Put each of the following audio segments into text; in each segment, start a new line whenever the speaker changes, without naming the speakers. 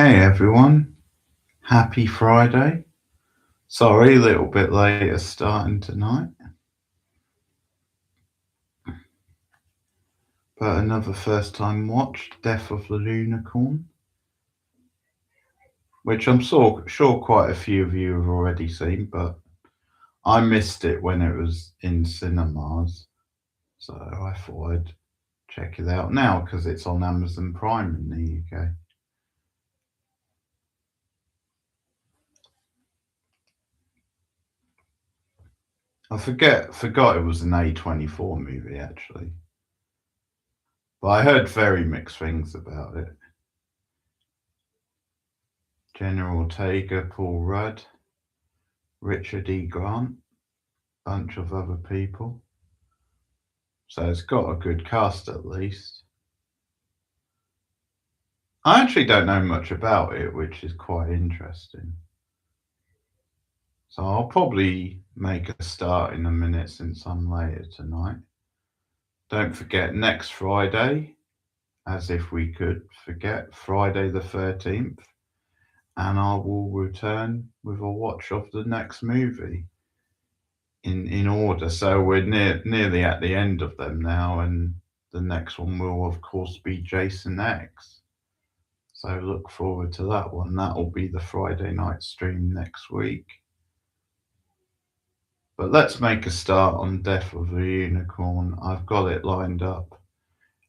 Hey everyone, happy Friday. Sorry, a little bit later starting tonight, but another first time watch, Death of the Unicorn, which sure quite a few of you have already seen, but I missed it when it was in cinemas, so I thought I'd check it out now because it's on Amazon Prime in the UK. Forgot it was an A24 movie actually, but I heard very mixed things about it. General Ortega, Paul Rudd, Richard E. Grant, bunch of other people. So it's got a good cast at least. I actually don't know much about it, which is quite interesting. So I'll probably make a start in a minute since I'm later tonight. Don't forget next Friday, as if we could forget, Friday the 13th, and I will return with a watch of the next movie in order. So we're nearly at the end of them now, and the next one will of course be Jason X. So look forward to that one. That will be the Friday night stream next week. But let's make a start on Death of the Unicorn. I've got it lined up.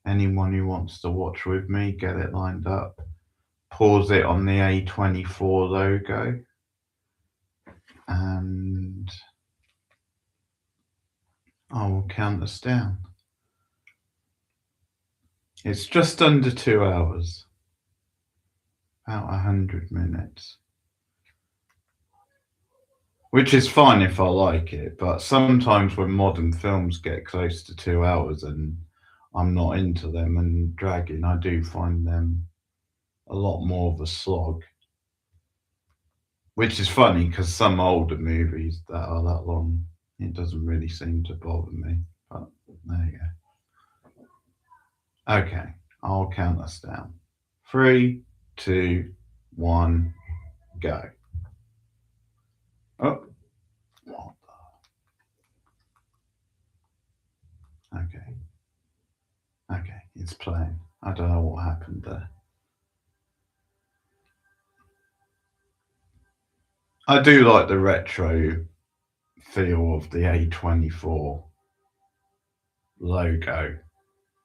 Anyone who wants to watch with me, get it lined up. Pause it on the A24 logo. And I will count us down. It's just under 2 hours. About 100 minutes. Which is fine if I like it, but sometimes when modern films get close to 2 hours and I'm not into them and dragging, I do find them a lot more of a slog. Which is funny because some older movies that are that long, it doesn't really seem to bother me. But there you go. Okay, I'll count us down. 3, 2, 1, go. Oh, what the? Okay. Okay, it's playing. I don't know what happened there. I do like the retro feel of the A24 logo,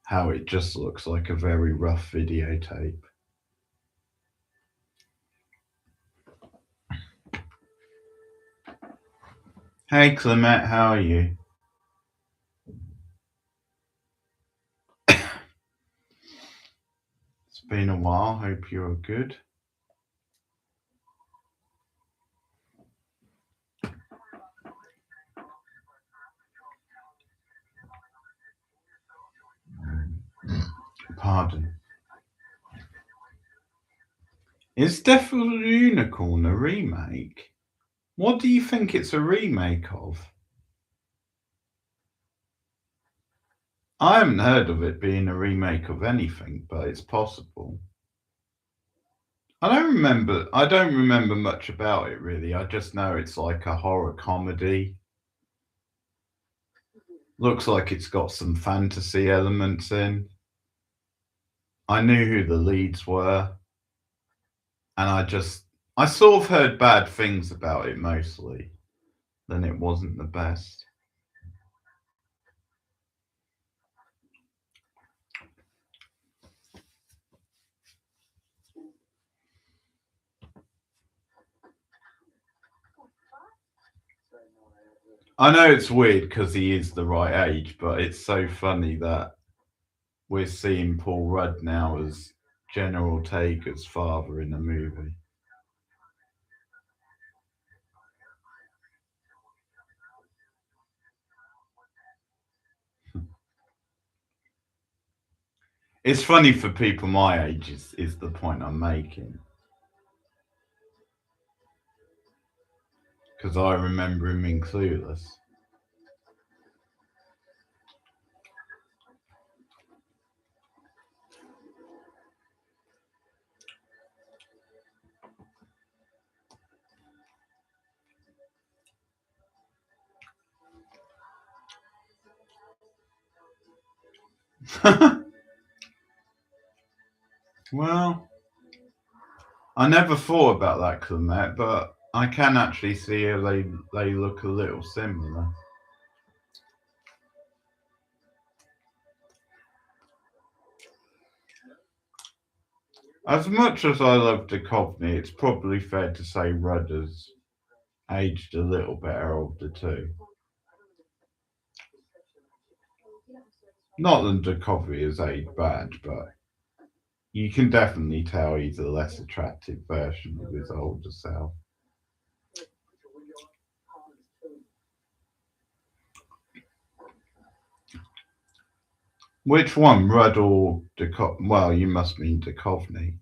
how it just looks like a very rough videotape. Hey Clement, how are you? It's been a while, hope you're good. Pardon. Is Death of the Unicorn a remake? What do you think it's a remake of? I haven't heard of it being a remake of anything, but it's possible. I don't remember much about it really. I just know it's like a horror comedy. Looks like it's got some fantasy elements in. I knew who the leads were, and I sort of heard bad things about it mostly. Then it wasn't the best. I know it's weird because he is the right age, but it's so funny that we're seeing Paul Rudd now as General Ortega's father in a movie. It's funny for people my age, is the point I'm making. Because I remember him in Clueless. Well, I never thought about that, Clement, but I can actually see how they look a little similar. As much as I love Duchovny, it's probably fair to say Rudder's aged a little better of the two. Not that Duchovny is aged bad, but you can definitely tell he's a less attractive version of his older self. Which one, Rudd or Duchovny? Well, you must mean Duchovny.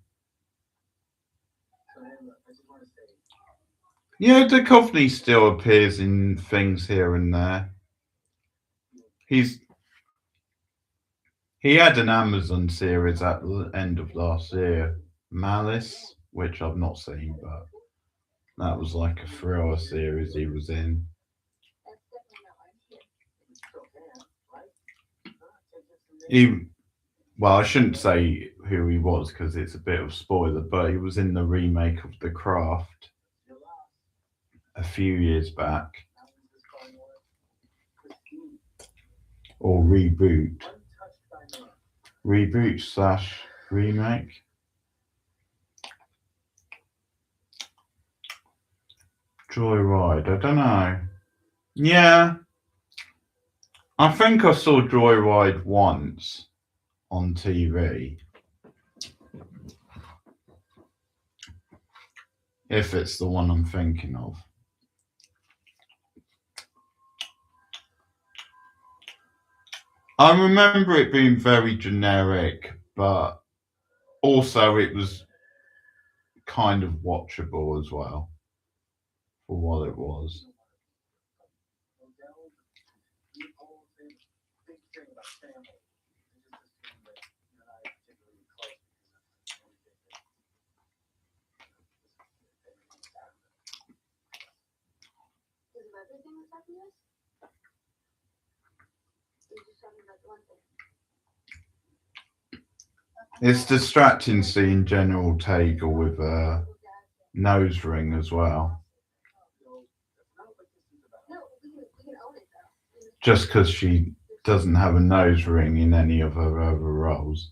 Yeah, Duchovny still appears in things here and there. He had an Amazon series at the end of last year, Malice, which I've not seen, but that was like a thriller series he was in. He, well, I shouldn't say who he was because it's a bit of a spoiler, but he was in the remake of The Craft a few years back, or reboot slash remake. Joyride, I don't know. Yeah, I think I saw Joyride once on TV. If it's the one I'm thinking of. I remember it being very generic, but also it was kind of watchable as well for what it was. It's distracting seeing General Tager with a nose ring as well. Just because she doesn't have a nose ring in any of her other roles.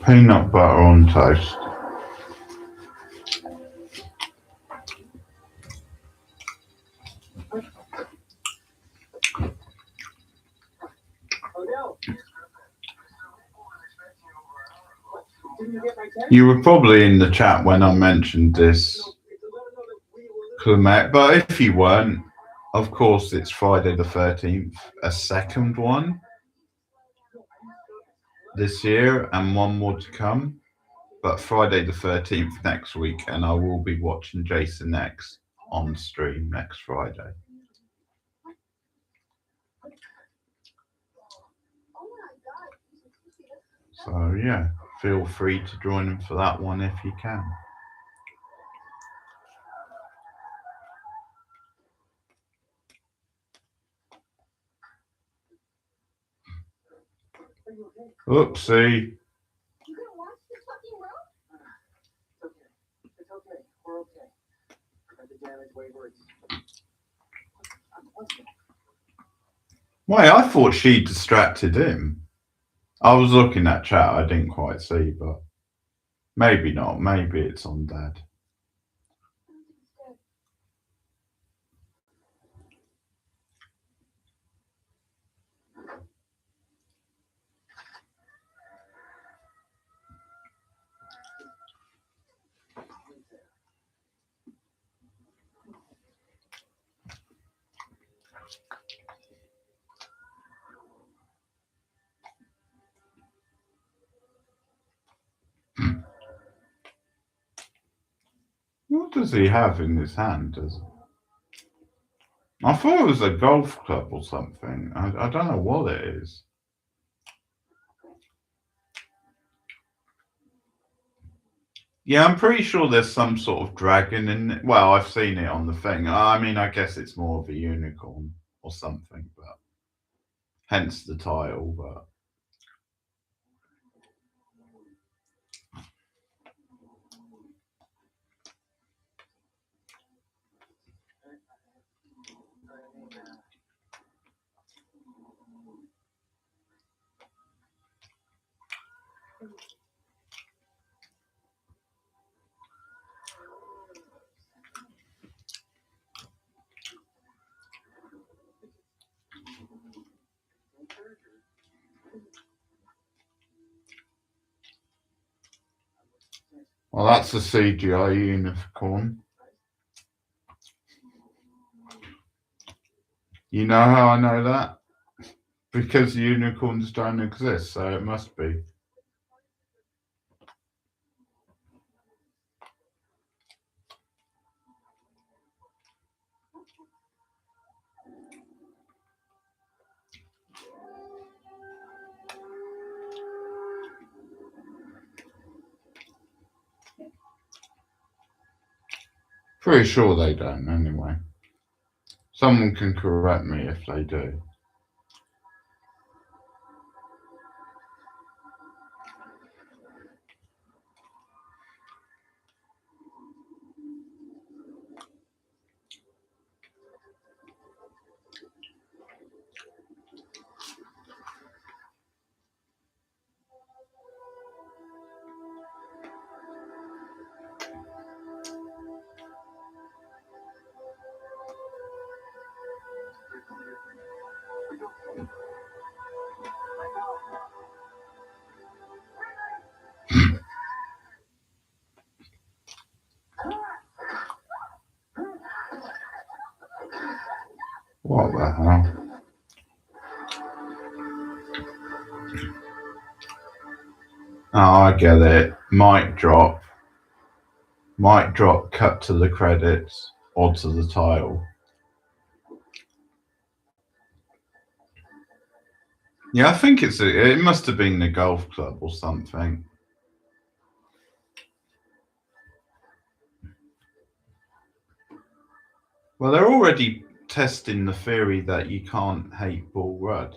Peanut butter on toast. You were probably in the chat when I mentioned this, Clement, but if you weren't, of course it's Friday the 13th, a second one this year and one more to come. But Friday the 13th next week, and I will be watching Jason X on stream next Friday. So yeah, feel free to join him for that one if you can. Oopsie. Wait, I thought she distracted him. I was looking at chat, I didn't quite see, but maybe not. Maybe it's on Dad. does he have in his hand? I thought it was a golf club or something. I don't know what it is. Yeah, I'm pretty sure there's some sort of dragon in it. Well, I've seen it on the thing. I mean, I guess it's more of a unicorn or something, but hence the title. But well, that's a CGI unicorn. You know how I know that? Because unicorns don't exist, so it must be. Pretty sure they don't, anyway. Someone can correct me if they do. What the hell? Oh, I get it. Mic drop. Mic drop, cut to the credits or to the title. Yeah, I think it must have been the golf club or something. Well, they're already testing the theory that you can't hate Paul Rudd.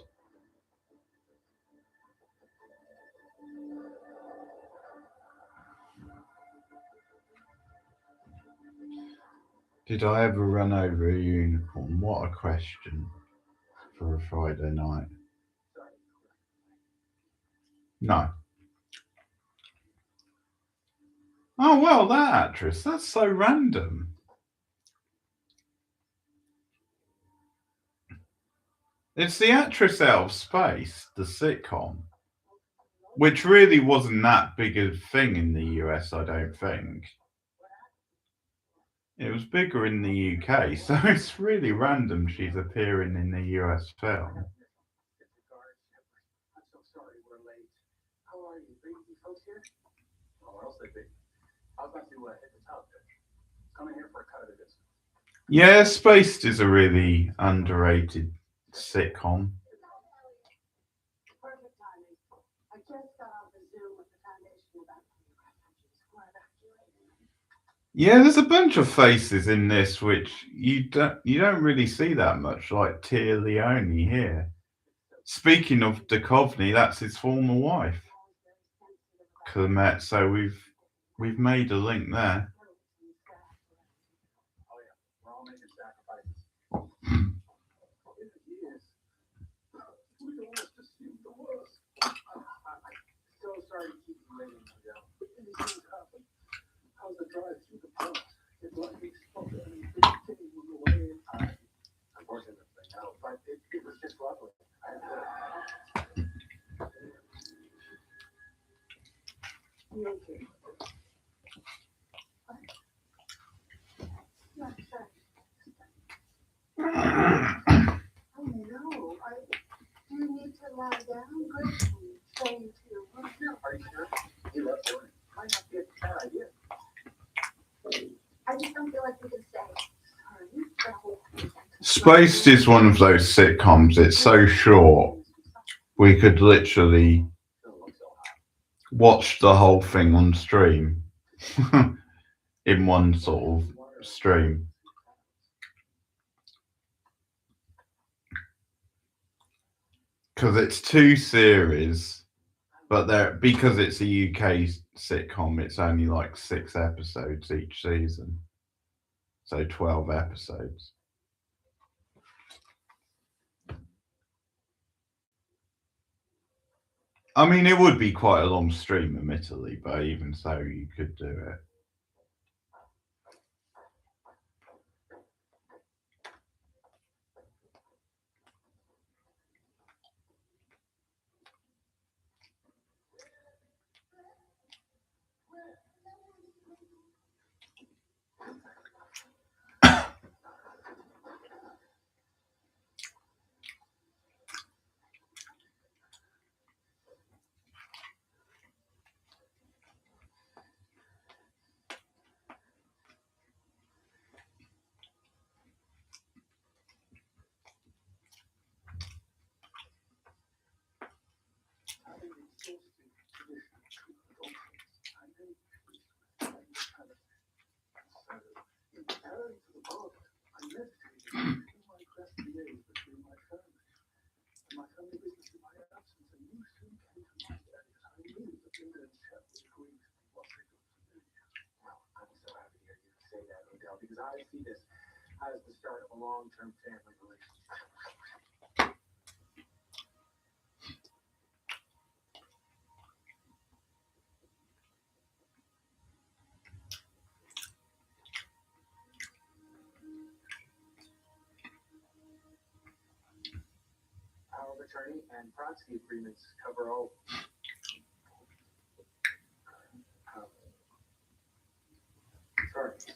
Did I ever run over a unicorn? What a question for a Friday night. No. Oh, well, that actress, that's so random. It's the actress out of Space, the sitcom, which really wasn't that big a thing in the US, I don't think. It was bigger in the UK, so it's really random she's appearing in the US film. Yeah, Spaced is a really underrated sitcom. Yeah, there's a bunch of faces in this which you don't really see that much, like Tia Leone here. Speaking of Duchovny, that's his former wife, Clemette. So we've made a link there. Spaced is one of those sitcoms. It's so short. We could literally watch the whole thing on stream in one sort of stream. Because it's 2 series, but because it's a UK sitcom, it's only like 6 episodes each season. So 12 episodes. I mean, it would be quite a long stream, admittedly, but even so, you could do it.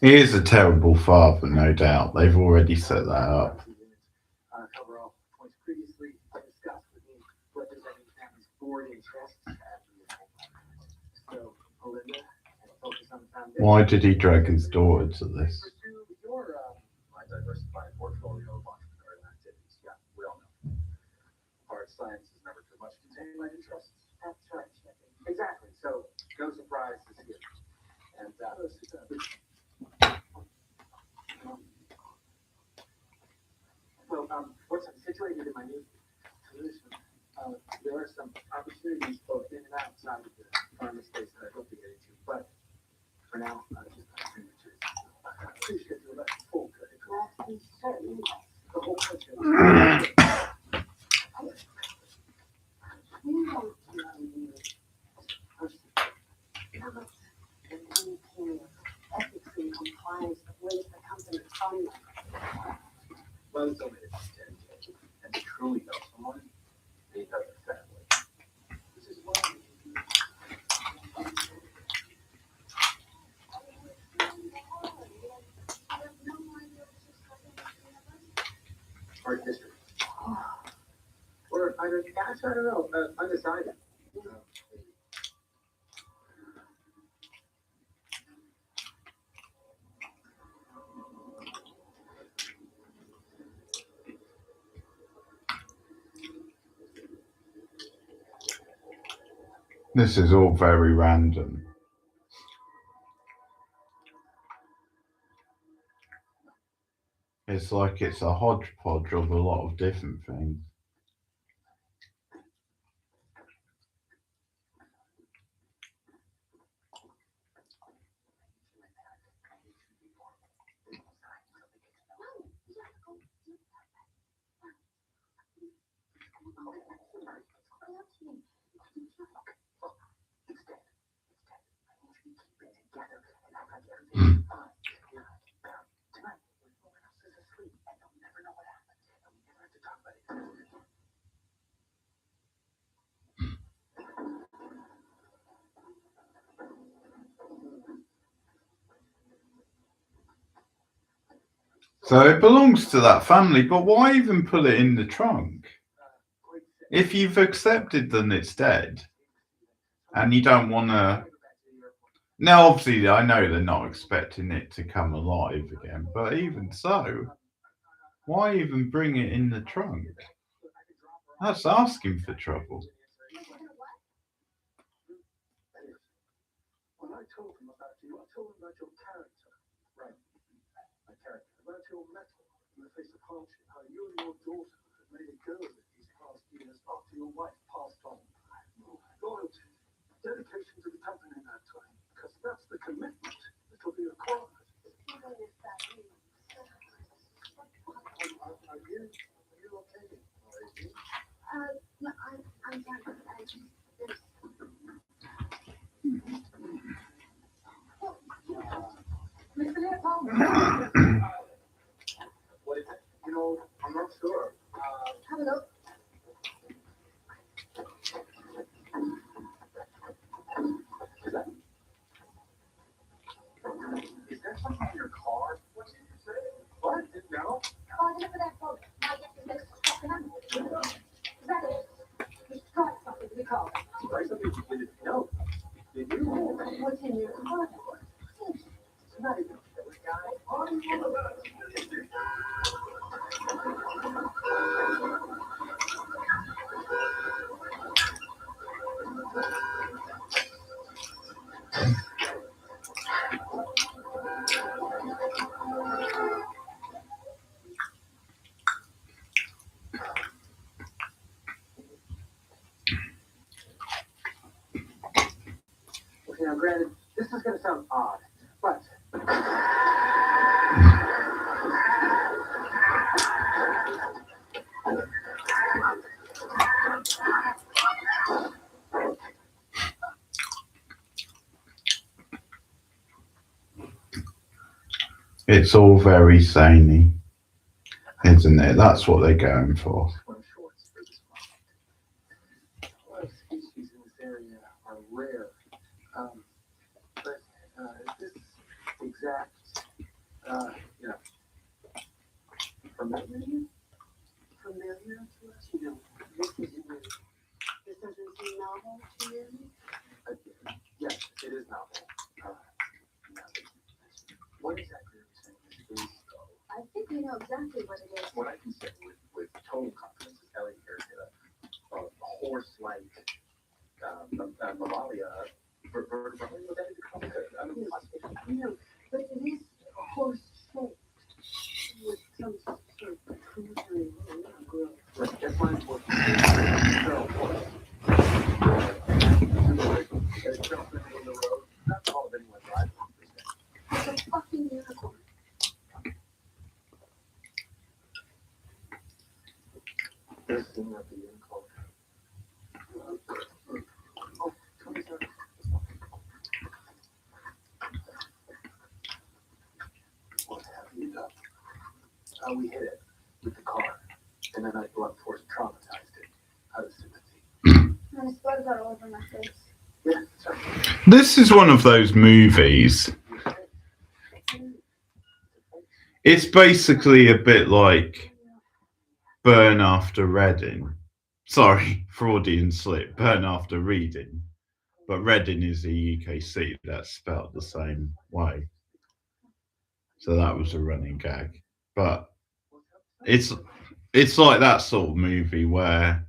He is a terrible father, no doubt. They've already set that up. Why did he drag his daughter to this? This is all very random. It's like it's a hodgepodge of a lot of different things. So it belongs to that family, but why even put it in the trunk? If you've accepted that it's dead and you don't want to. Now, obviously, I know they're not expecting it to come alive again, but even so, Why even bring it in the trunk? That's asking for trouble.
When I told him about you, I told him about your character. Right. My character. About your mettle in the face of hardship. How you and your daughter have made a go of it these past years after your wife passed on. Loyalty. Dedication to the company in that time. Because that's the commitment that will be required. Are you okay?
No, I'm fine. Mr. Leopold,
What is it? You know, I'm not sure.
have a look.
Is there something in your car? What did you say? What? No?
Oh, look at that photo. My guess is next to something else. Is that it? You tried something to be called.
Try something you didn't know. Did you?
What's in your car?
It's not even a killer guy. Okay, now granted, this is going to sound odd, but
It's all very zany, isn't it? That's what they're going for.
swim shorts for this moment. A lot of species in this area are rare, but this exact, you know, familiar to us, you know, this is weird.
This doesn't seem novel to you.
Yes, it is novel. What exactly are you saying this is, though?
I think we know exactly what it is.
What I can say with total confidence is Ellie here a horse-like mammalia, vertebrate, what that is called?
No, but it is horse-shaped with some sort of protrusion growth.
Right, that's my horse. No, horse. It's jumping in the road. Not all of anyone drives.
It's a fucking unicorn.
This thing might be unicorn. Oh, 27. What have you done? We hit it with the car, and then that blunt force traumatized it. Out of sympathy.
And his blood got all over my face.
Yeah, that's right.
This is one of those movies. It's basically a bit like Burn After Reading. Sorry, Freudian slip. Burn After Reading. But Reading is the UKC. That's spelled the same way. So that was a running gag. But it's like that sort of movie where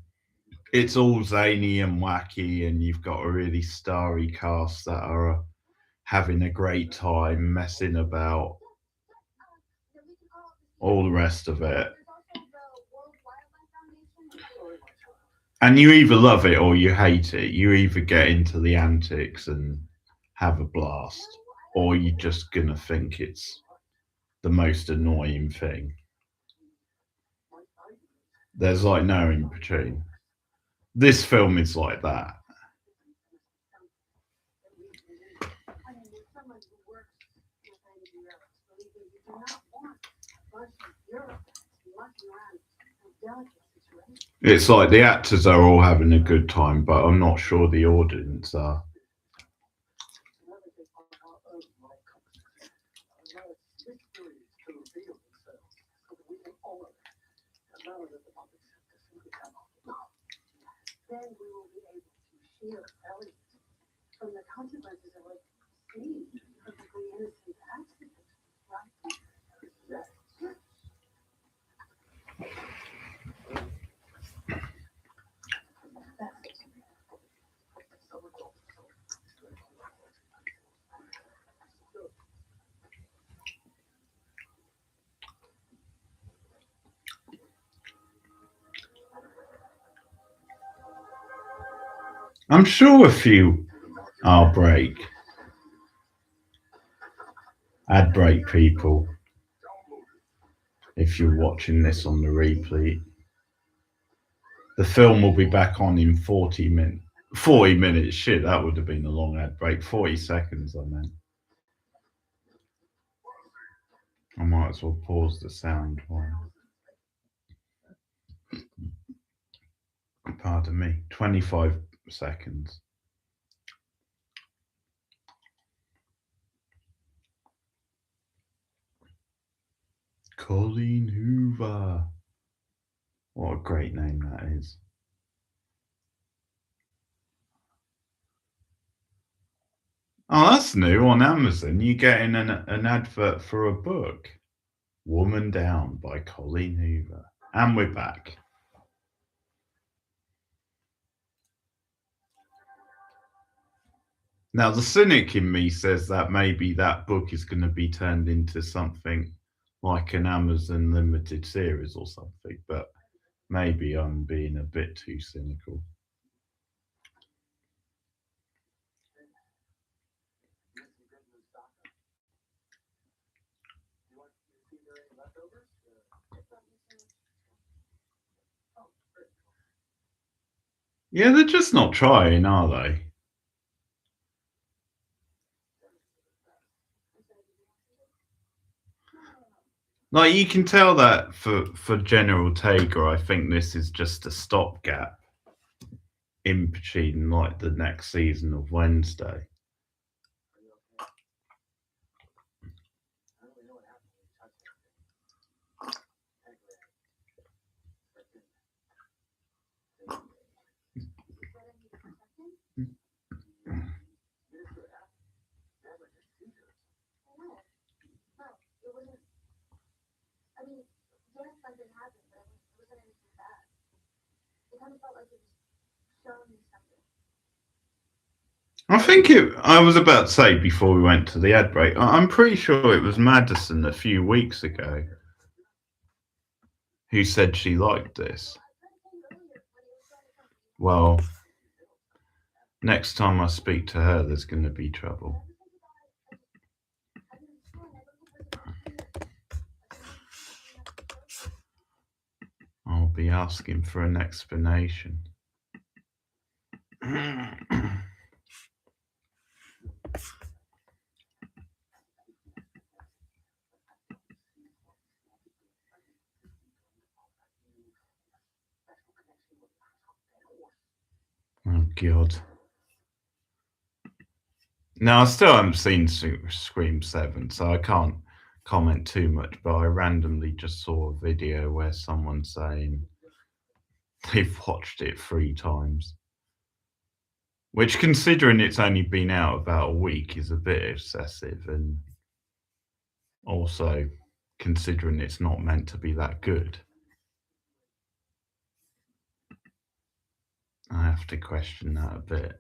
it's all zany and wacky, and you've got a really starry cast that are having a great time, messing about, all the rest of it. And you either love it or you hate it. You either get into the antics and have a blast, or you're just gonna think it's the most annoying thing. There's like no in between. This film is like that. It's like the actors are all having a good time, but I'm not sure the audience are.
Then we will be able to shield Elliot from the consequences of what seems a perfectly innocent accident, right?
I'm sure a few are ad break people. If you're watching this on the replay, the film will be back on in 40 minutes. 40 minutes, shit, that would have been a long ad break. 40 seconds, I meant. I might as well pause the sound while. Pardon me, 25 seconds. Colleen Hoover. What a great name that is. Oh, that's new on Amazon. You're getting an advert for a book. Woman Down by Colleen Hoover. And we're back. Now, the cynic in me says that maybe that book is going to be turned into something like an Amazon limited series or something, but maybe I'm being a bit too cynical. Yeah, they're just not trying, are they? Like, you can tell that for General Tager, I think this is just a stopgap in between, like, the next season of Wednesday.
I mean, yes, something happened, but it wasn't anything bad. It kind of felt like it was showing me something.
I think I was about to say before we went to the ad break, I'm pretty sure it was Madison a few weeks ago who said she liked this. Well, next time I speak to her, there's going to be trouble. I'll be asking for an explanation. Oh, God. Now, I still haven't seen Scream 7, so I can't comment too much, but I randomly just saw a video where someone's saying they've watched it 3 times. Which, considering it's only been out about a week, is a bit excessive, and also considering it's not meant to be that good. I have to question that a bit.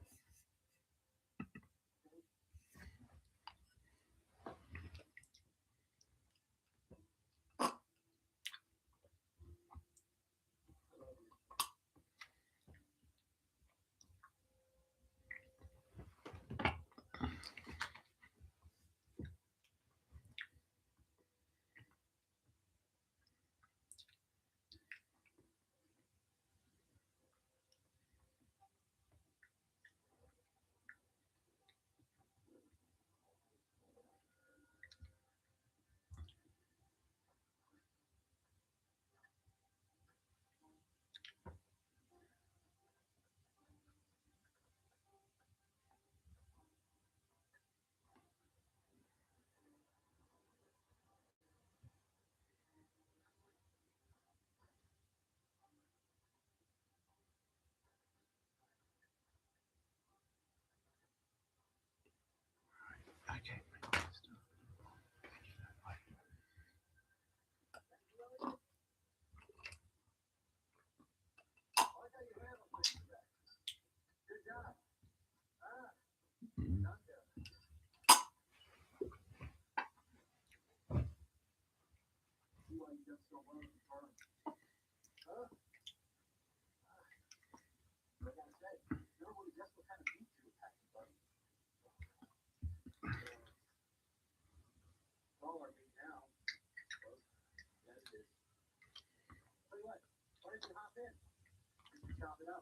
chop it up.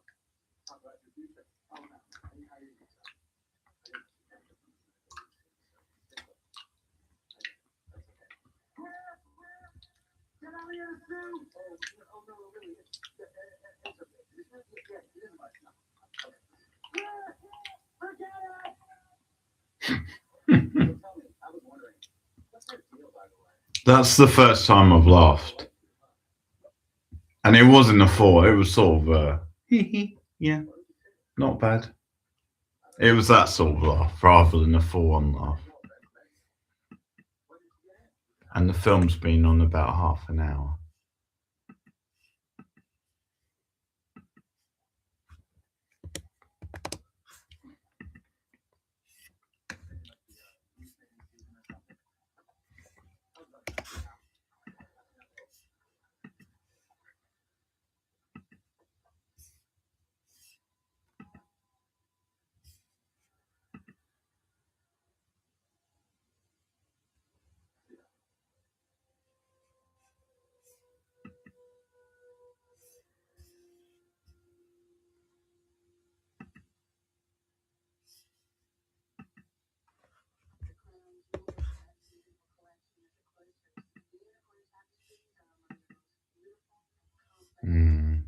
Talk about your future. Oh no, how you Get out of here soon! Oh no, really, it's okay. Yeah, it is much now. Forget it! Tell me, I was wondering, what's their deal, by the way?
That's the first time I've laughed. And it wasn't a fall, it was sort of yeah, not bad. It was that sort of laugh rather than a full on laugh. And the film's been on about half an hour. Mm.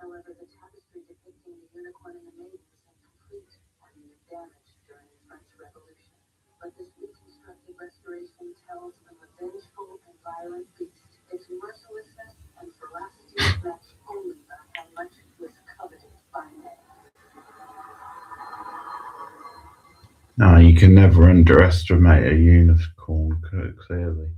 However, the tapestry depicting the unicorn and the maiden was incomplete, having been damaged during the French Revolution. But this reconstructed restoration tells of a vengeful and violent beast. Its mercilessness and ferocity matched only by how much it was coveted by men.
No, you can never underestimate a unicorn, clearly.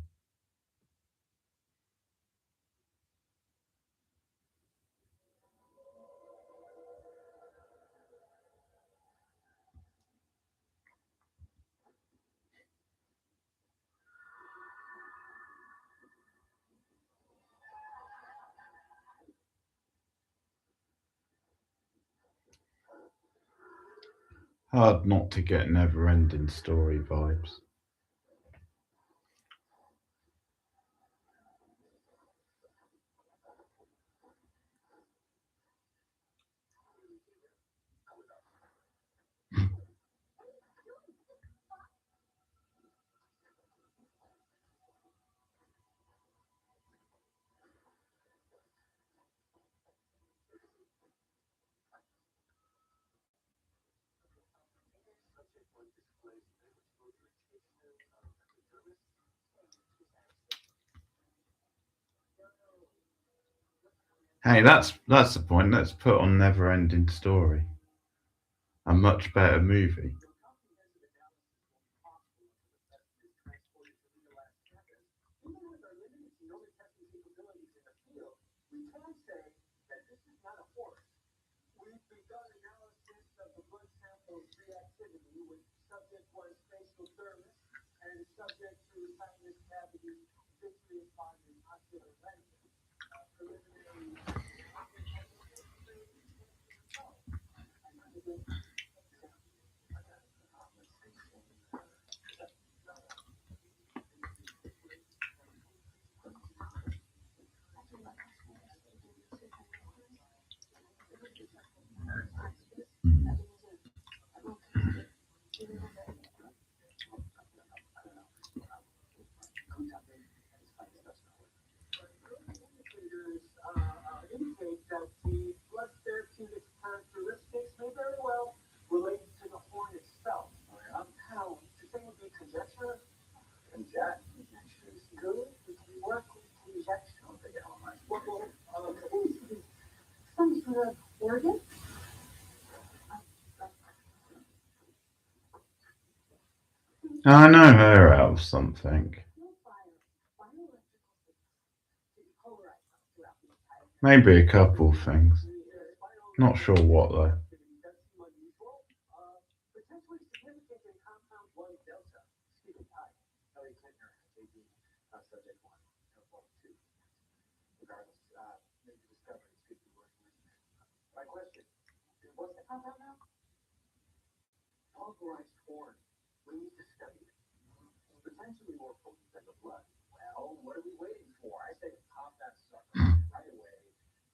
Hard not to get never ending story vibes. Hey, that's the point. Let's put on Never Ending Story. A much better movie.
We've begun analysis of the blood sample's reactivity with subject was facial thermos and subject to sinus cavity vitreous bonded ocular lenses. Preliminary. Indicate that the blood therapeutic characteristics may very well relate to the horn itself. How? The thing would be conjecture? Conjecture is good. We can work with conjecture. I don't think it much. Well, some sort of organ?
I know her out of something. Maybe a couple of things. Not sure what though.
Potentially significant in compound blood Harry Kittner, JB, subject one, volume two. Regardless, maybe discoveries could be worth mentioning. My question, what's the compound now? Pulverized horn. We need to study it. Potentially more potent than the blood. Well, what are we waiting for? I say pop that sucker right away,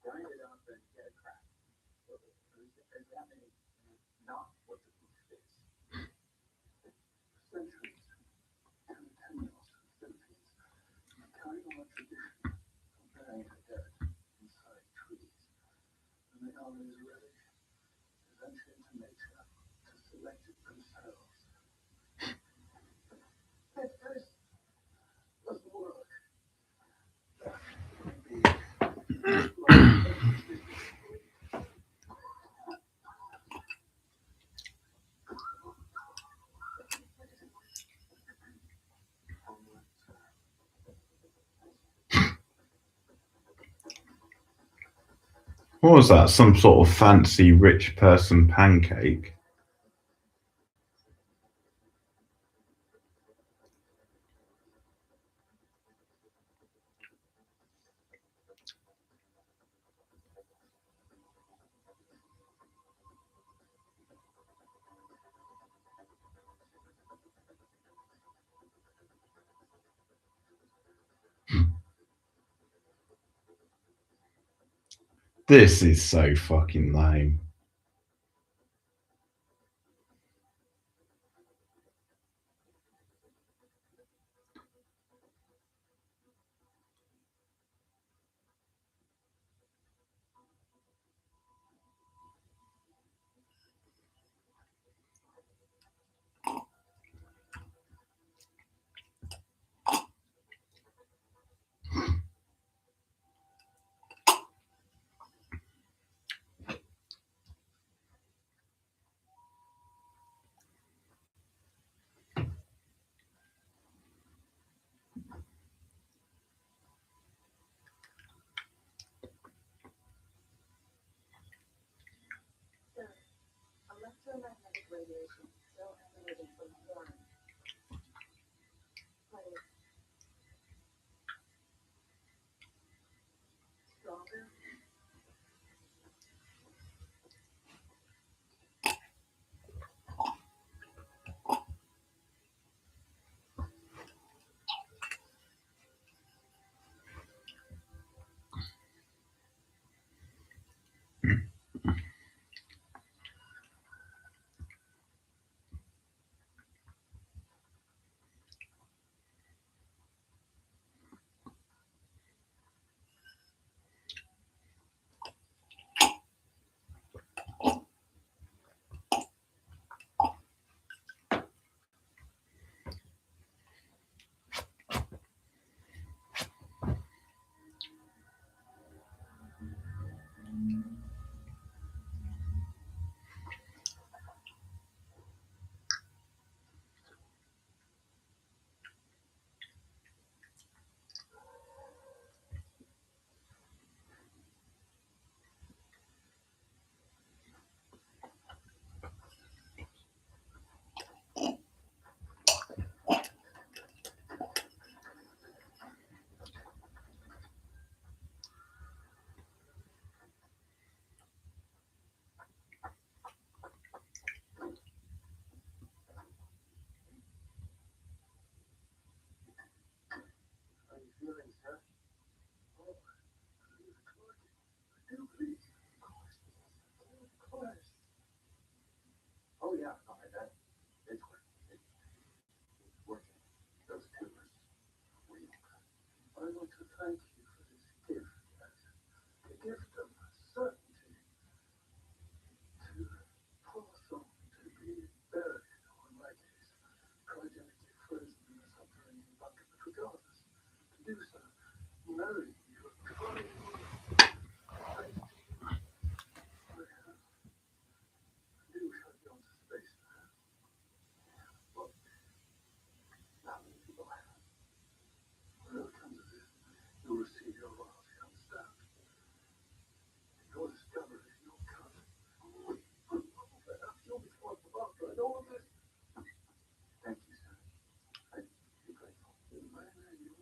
grind it up, and get a crack. Is that not what the proof is? Centuries, centennials in the Philippines, carrying on a tradition of burying the dead inside trees. When they always ready to venture into nature to select it themselves. At first, doesn't work.
What was that? Some sort of fancy rich person pancake? This is so fucking lame.
Electromagnetic radiation still emanating from the horn. But it's stronger.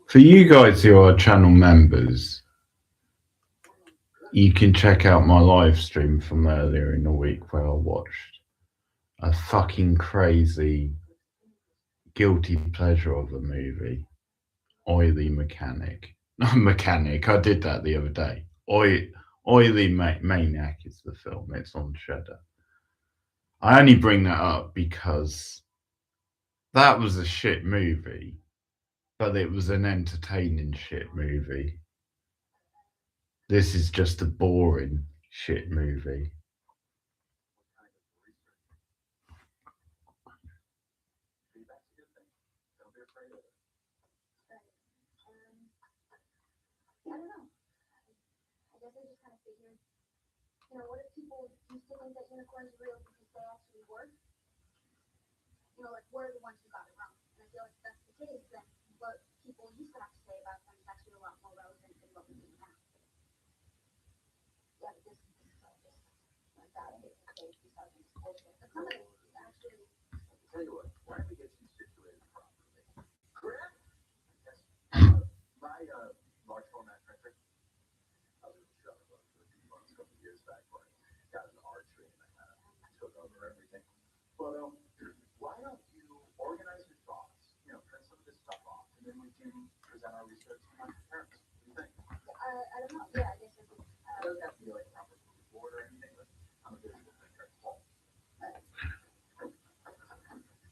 For you guys who are channel members, you can check out my live stream from earlier in the week where I watched a fucking crazy guilty pleasure of a movie, Oily Mechanic. Not Mechanic, I did that the other day. Oily Maniac is the film, it's on Shudder. I only bring that up because that was a shit movie, but it was an entertaining shit movie. This is just a boring shit movie.
I don't know. I guess I just kind of figured, what if people used to think that unicorns are real because they actually work? Like we're the ones who got it wrong. And I feel like if that's the case, then what people used to have to say about them is actually a lot more relevant than what we do now. Yeah, but this is all just like that. I hate to say these are things bullshit. But some of it is actually.
I'll tell you what, why don't we get you situated properly? Correct? Yes. My large format printer, I was in the shop for a few months, a couple of years back, but I got into archery and I kind of took over everything. But why don't you organize your thoughts, print some of this stuff off, and then we can present our research to my parents. What do you think?
I don't know. Yeah, I guess I could.
It doesn't have to be like a proper board or anything, but I'm a visual thinker at home.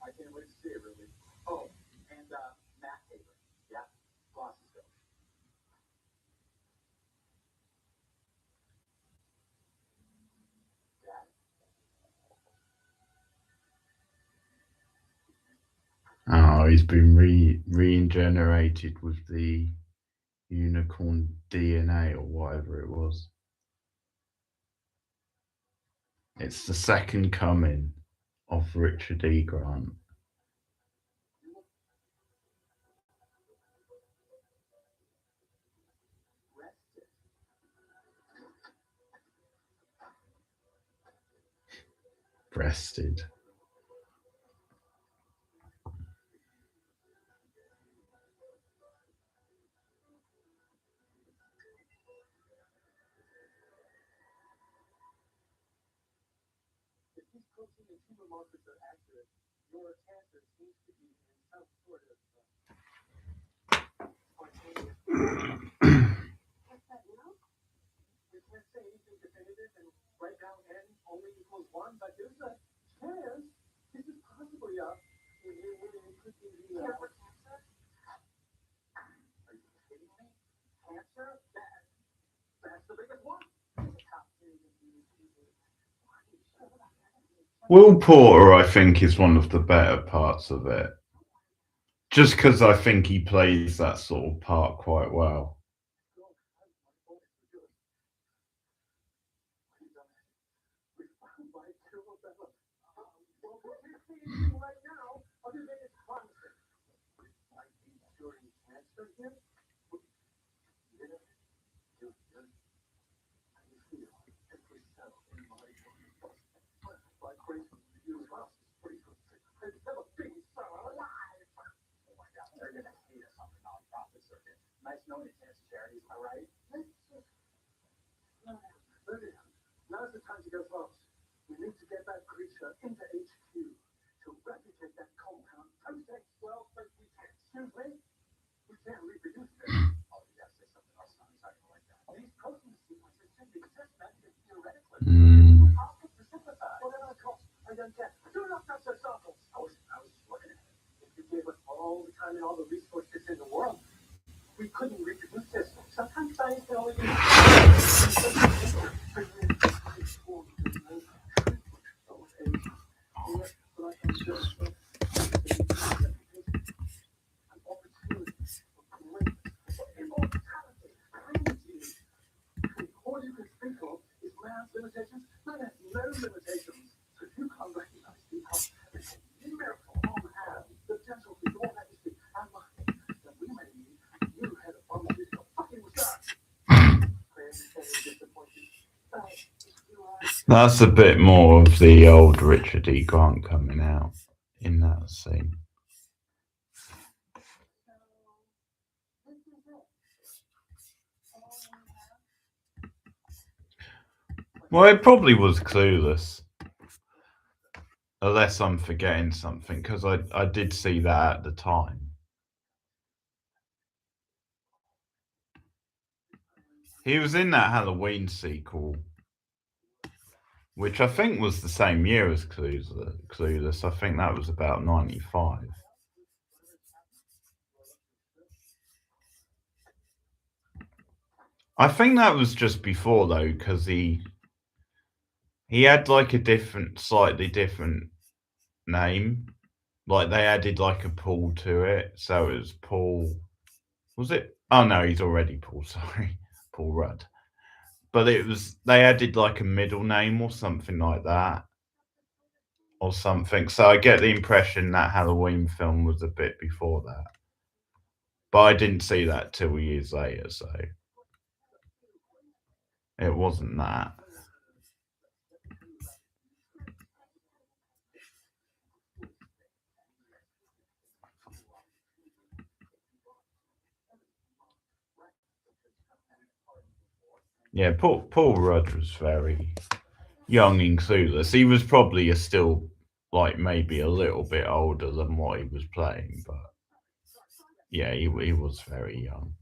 I can't wait to see it, really. Oh, and matte paper. Yeah, glossy stuff.
Oh, he's been regenerated with the unicorn DNA or whatever it was. It's the second coming of Richard E. Grant. Breasted.
If these protein and tumor markers are accurate, your cancer seems to be in some sort of spontaneous.
What's that now?
We can't say anything definitive, and right now n only equals 1, but there's a chance this is possibly it could be the.
Cure for cancer?
Are you kidding me? Cancer? That's the biggest one.
It's a top series of news. Why are you sure about that?
Will Porter, I think, is one of the better parts of it. Just because I think he plays that sort of part quite well.
Right now, other than it's promising. Might be curing cancer here. Every cell in my body. Like crazy, you lost pretty good. There's never been so alive. Oh my God, they're gonna hate us on the nonprofit circuit. Nice knowing you, cancer charities, am I right?
Let's just slow down.
Lydia, now's the time to go fast. We need to get that creature into HQ to replicate that compound process. Well, but we can't. Excuse me? We can't reproduce this. Oh, you gotta say something else. I'm not exactly like that. These protein sequences should exist mentally, theoretically. I'll put the synthesize. Whatever it costs, I don't care. Do not touch the samples. I was looking at it. If you gave us all the time and all the resources in the world, we couldn't reproduce this. Sometimes science can only do all you can think of is math limitations. Man has no limitations. So if you can't recognize the help, it's a miracle on hand. The potential for your legacy and mine that we may need you head of pharmaceutical fucking research.
That's a bit more of the old Richard E. Grant coming out in that scene.
So,
Well, it probably was Clueless. Unless I'm forgetting something, because I did see that at the time. He was in that Halloween sequel, which I think was the same year as Clueless. I think that was about 95. I think that was just before though, because he had like a slightly different name. Like they added like a Paul to it, so it was Paul. Was it? Oh no, he's already Paul. Sorry, Paul Rudd. But they added like a middle name or something like that, or something. So I get the impression that Halloween film was a bit before that, but I didn't see that till years later, so it wasn't that. Yeah, Paul Rudd was very young and clueless. He was probably still like maybe a little bit older than what he was playing, but yeah, he was very young.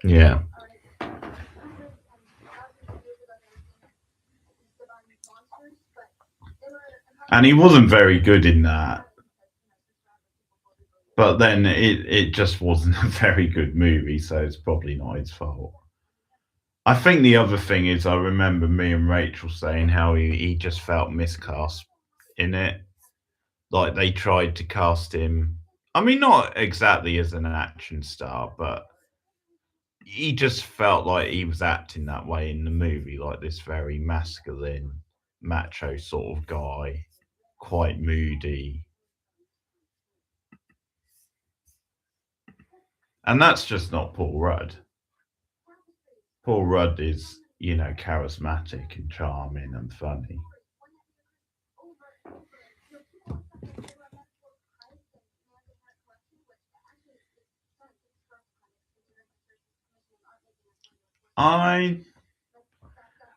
Yeah. And he wasn't very good in that. But then it just wasn't a very good movie, so it's probably not his fault. I think the other thing is I remember me and Rachel saying how he just felt miscast in it. Like they tried to cast him. I mean, not exactly as an action star, but he just felt like he was acting that way in the movie, like this very masculine, macho sort of guy, quite moody. And that's just not Paul Rudd. Paul Rudd is, charismatic and charming and funny.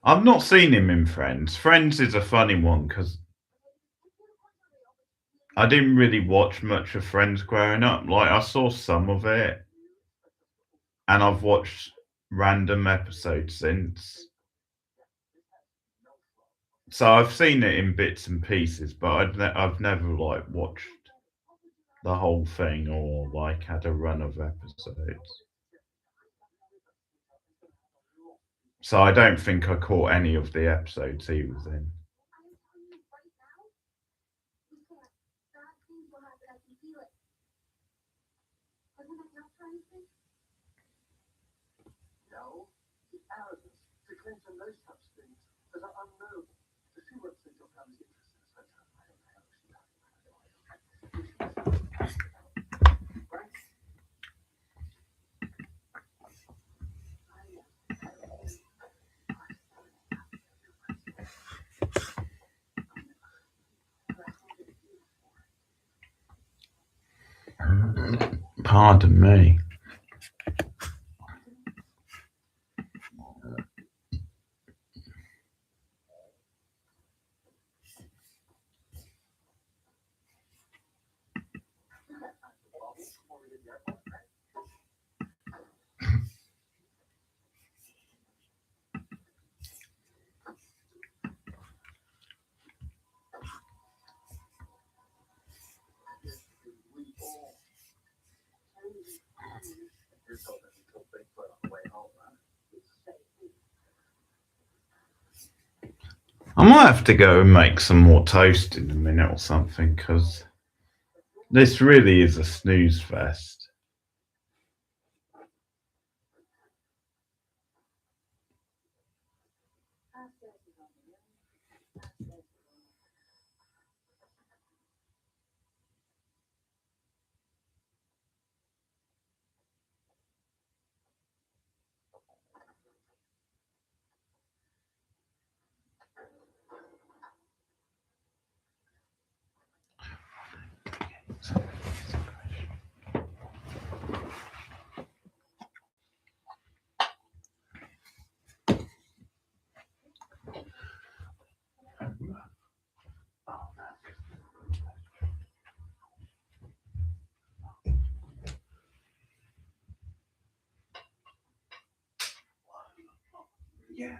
I've not seen him in Friends. Friends is a funny one because I didn't really watch much of Friends growing up. Like I saw some of it, and I've watched random episodes since. So I've seen it in bits and pieces, but I've never like watched the whole thing or like had a run of episodes. So I don't think I caught any of the episodes he was in.
No, the arrogance to claim to know such things that are unknowable. To see what things your family's interested in, such as I don't know. Right?
Pardon me. I might have to go and make some more toast in a minute or something, because this really is a snooze fest. Yeah.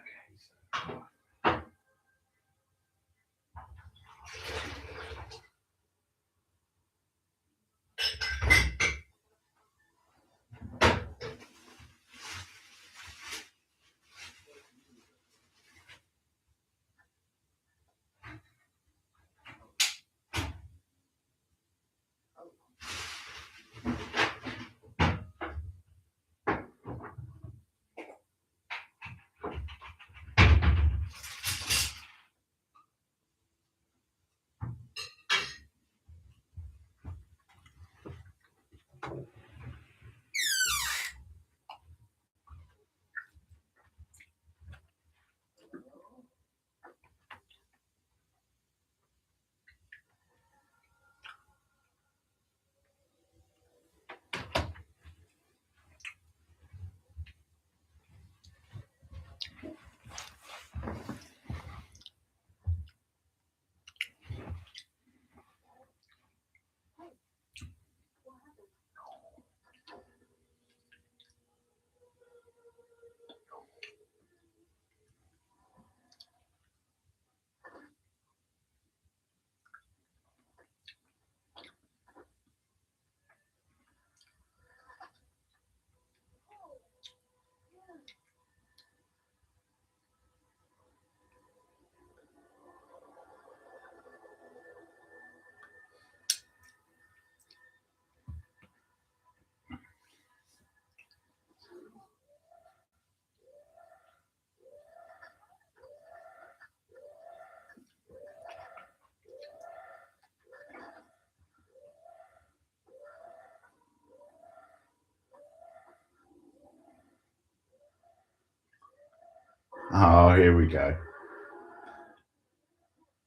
Oh, here we go.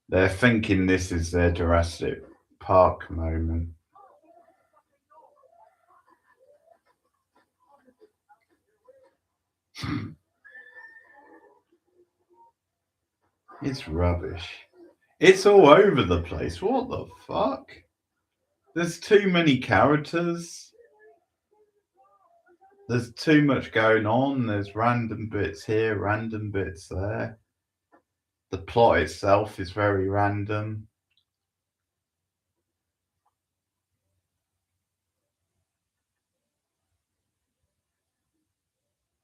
They're thinking this is their Jurassic Park moment. It's rubbish. It's all over the place. What the fuck? There's too many characters. There's too much going on. There's random bits here, random bits there. The plot itself is very random.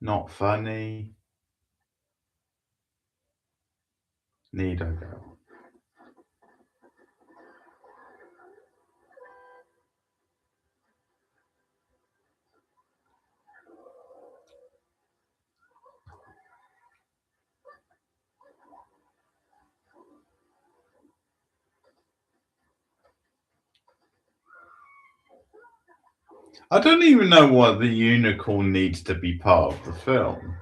Not funny. Need I go? I don't even know why the unicorn needs to be part of the film.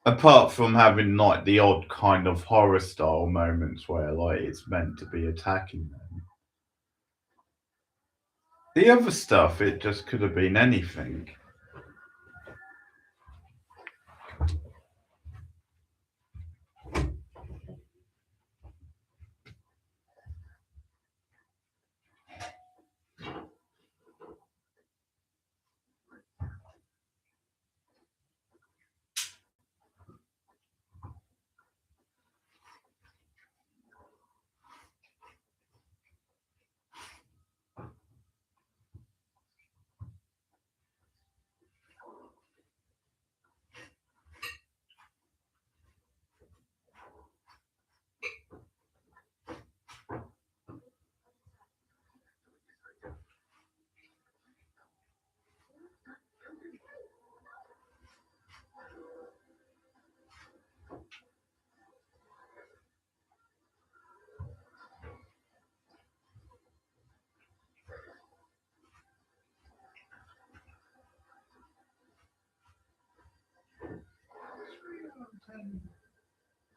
Apart from having like the odd kind of horror style moments where like it's meant to be attacking them. The other stuff, it just could have been anything.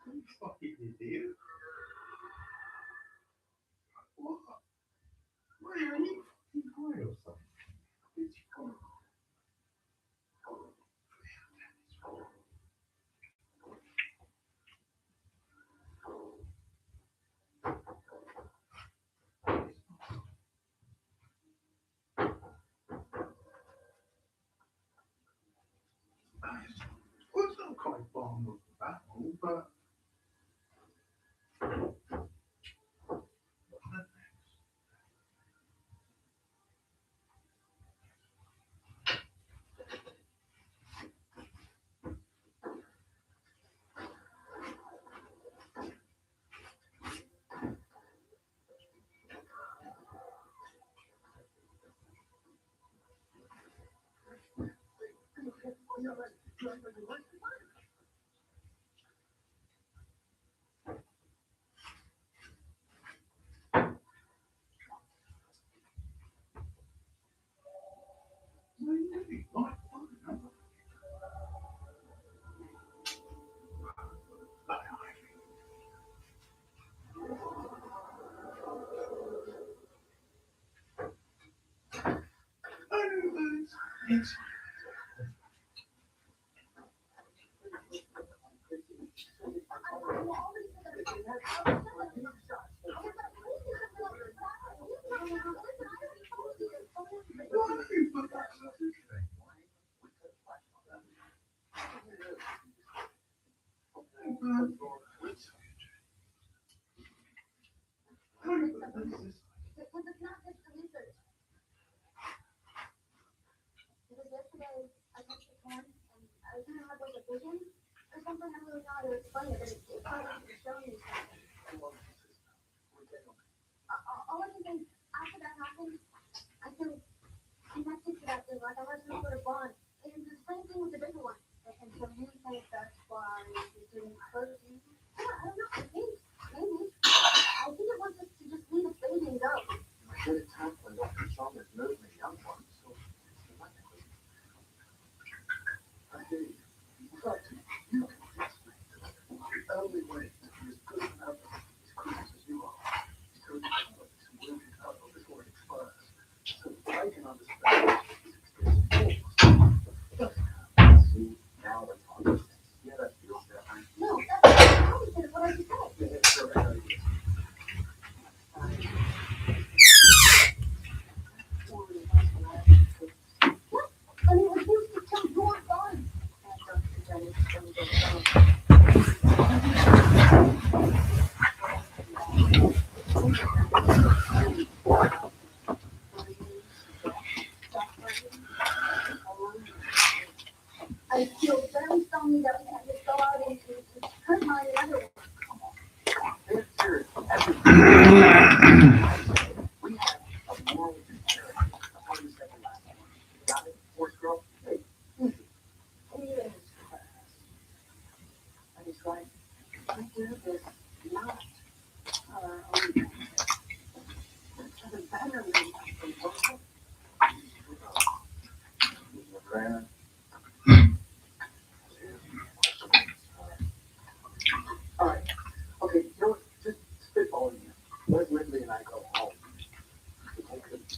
You fucking idiot. What? What are you fucking high or something? Well, it's not quite bomb of the battle, but really, like, it's but that's the thing.
Because yesterday I touched the phone and I kind of had like a vision or something. I don't really know how to explain it, but it felt like it was showing me something. All I can think after that happened, I feel connected to that thing, like I had some sort of bond. And it's the same thing with the bigger one. And so you think that's why it didn't hurt you? Yeah, I don't know. I think maybe. I think it wants us to just leave it fade and go.
I did it time when Dr. Chalmers moved me young one, so I hear you. In fact, you can trust me. The only way to be as good an advocate as Chris as you are is to recover this wounded adult before it expires, so that I can understand its existence. See, now the time makes sense. Yeah, that's beautiful.
No, that's the opposite of what I just said.
Yeah, so I know you.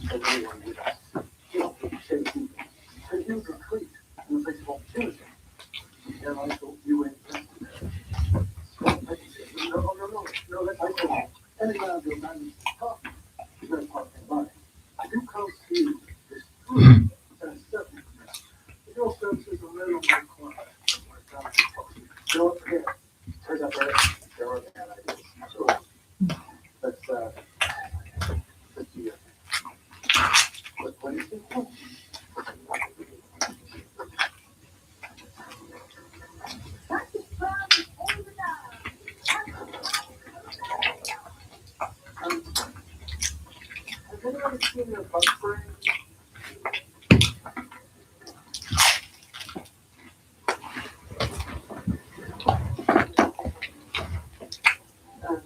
take everyone with us. You know, shake people. Take you to retreat in the face of opportunity. And I thought you went yesterday. No, that's okay. Any man of your man's tough. There's no point in lying. I do come to you this truth and certain. Your services are no longer required. Don't forget, turns out there are bad ideas. So let's do it. What do you think? Has anyone seen a bug brain?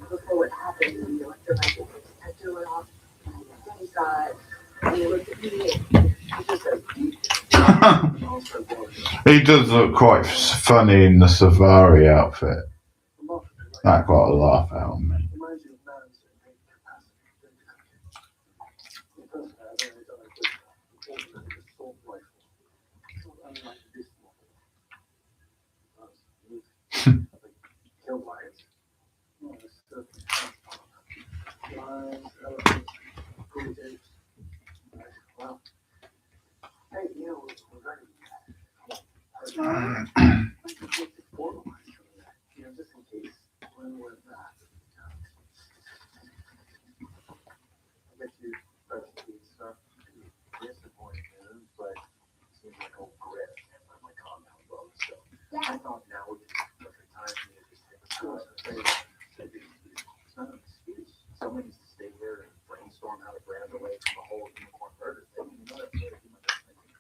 Before what happened, the electromagnetic detector went off, and then he saw it, and he looked at me, he just said,
He does look quite funny in the safari outfit. That got a laugh out of me.
Reminds you of man's innate capacity to think. The person has only done it with an assault rifle. Not unlike this model. Kill lions. Well, there's certainly lions, elephants, great apes. Well, hey, you know, we're very formalized from that. You know, just in case when we're not. I bet you personally stuff disappointed, but it seems like old grit on my compound bone. So I thought now would be the perfect time for me to just take a course and say, it's not an excuse. Someone needs to stay here and brainstorm how to brand away from the whole unicorn murder thing. You know, that's really my best thinking.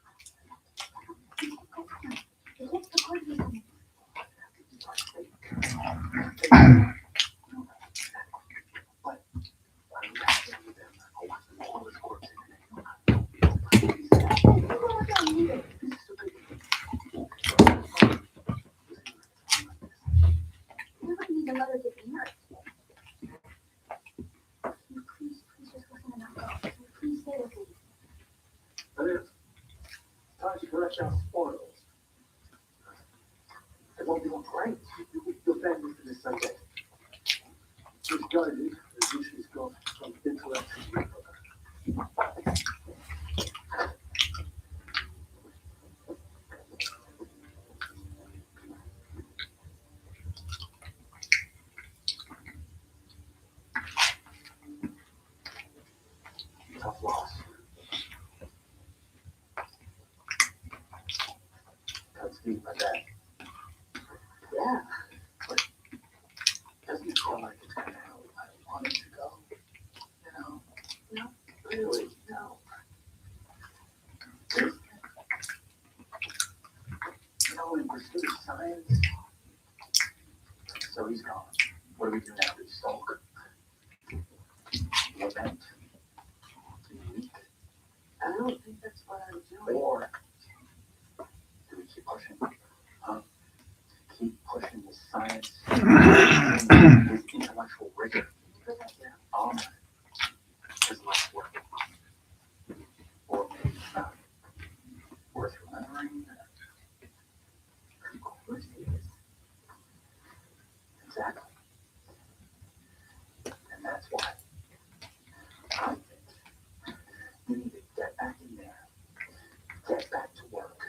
That is, time to correct our spoils. It won't be all great. Your family for this Sunday. She's guided as if she's got some intellectual. Tough loss. Cuts deep, I bet. Yeah. But doesn't it feel like it's gonna help? I don't want it to go. You know? No. Really? No. You know, in pursuit of science. So he's gone. What do we do now? We sulk? Lament? Weak? I don't think that's what I'm doing. Or do we keep pushing? Huh? Keep pushing the science, his intellectual rigor. His life's work. Or maybe it's not worth remembering. Of course it is. Exactly. And that's why I think you need to get back in there. Get back to work.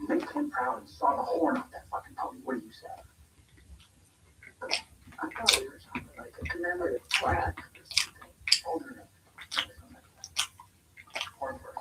Make him proud and saw the horn off that fucking pony. What do you say? I thought we were talking like a commemorative plaque or something. Older enough. Horn first.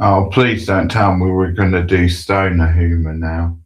Oh, please don't tell me we're going to do stoner humour now.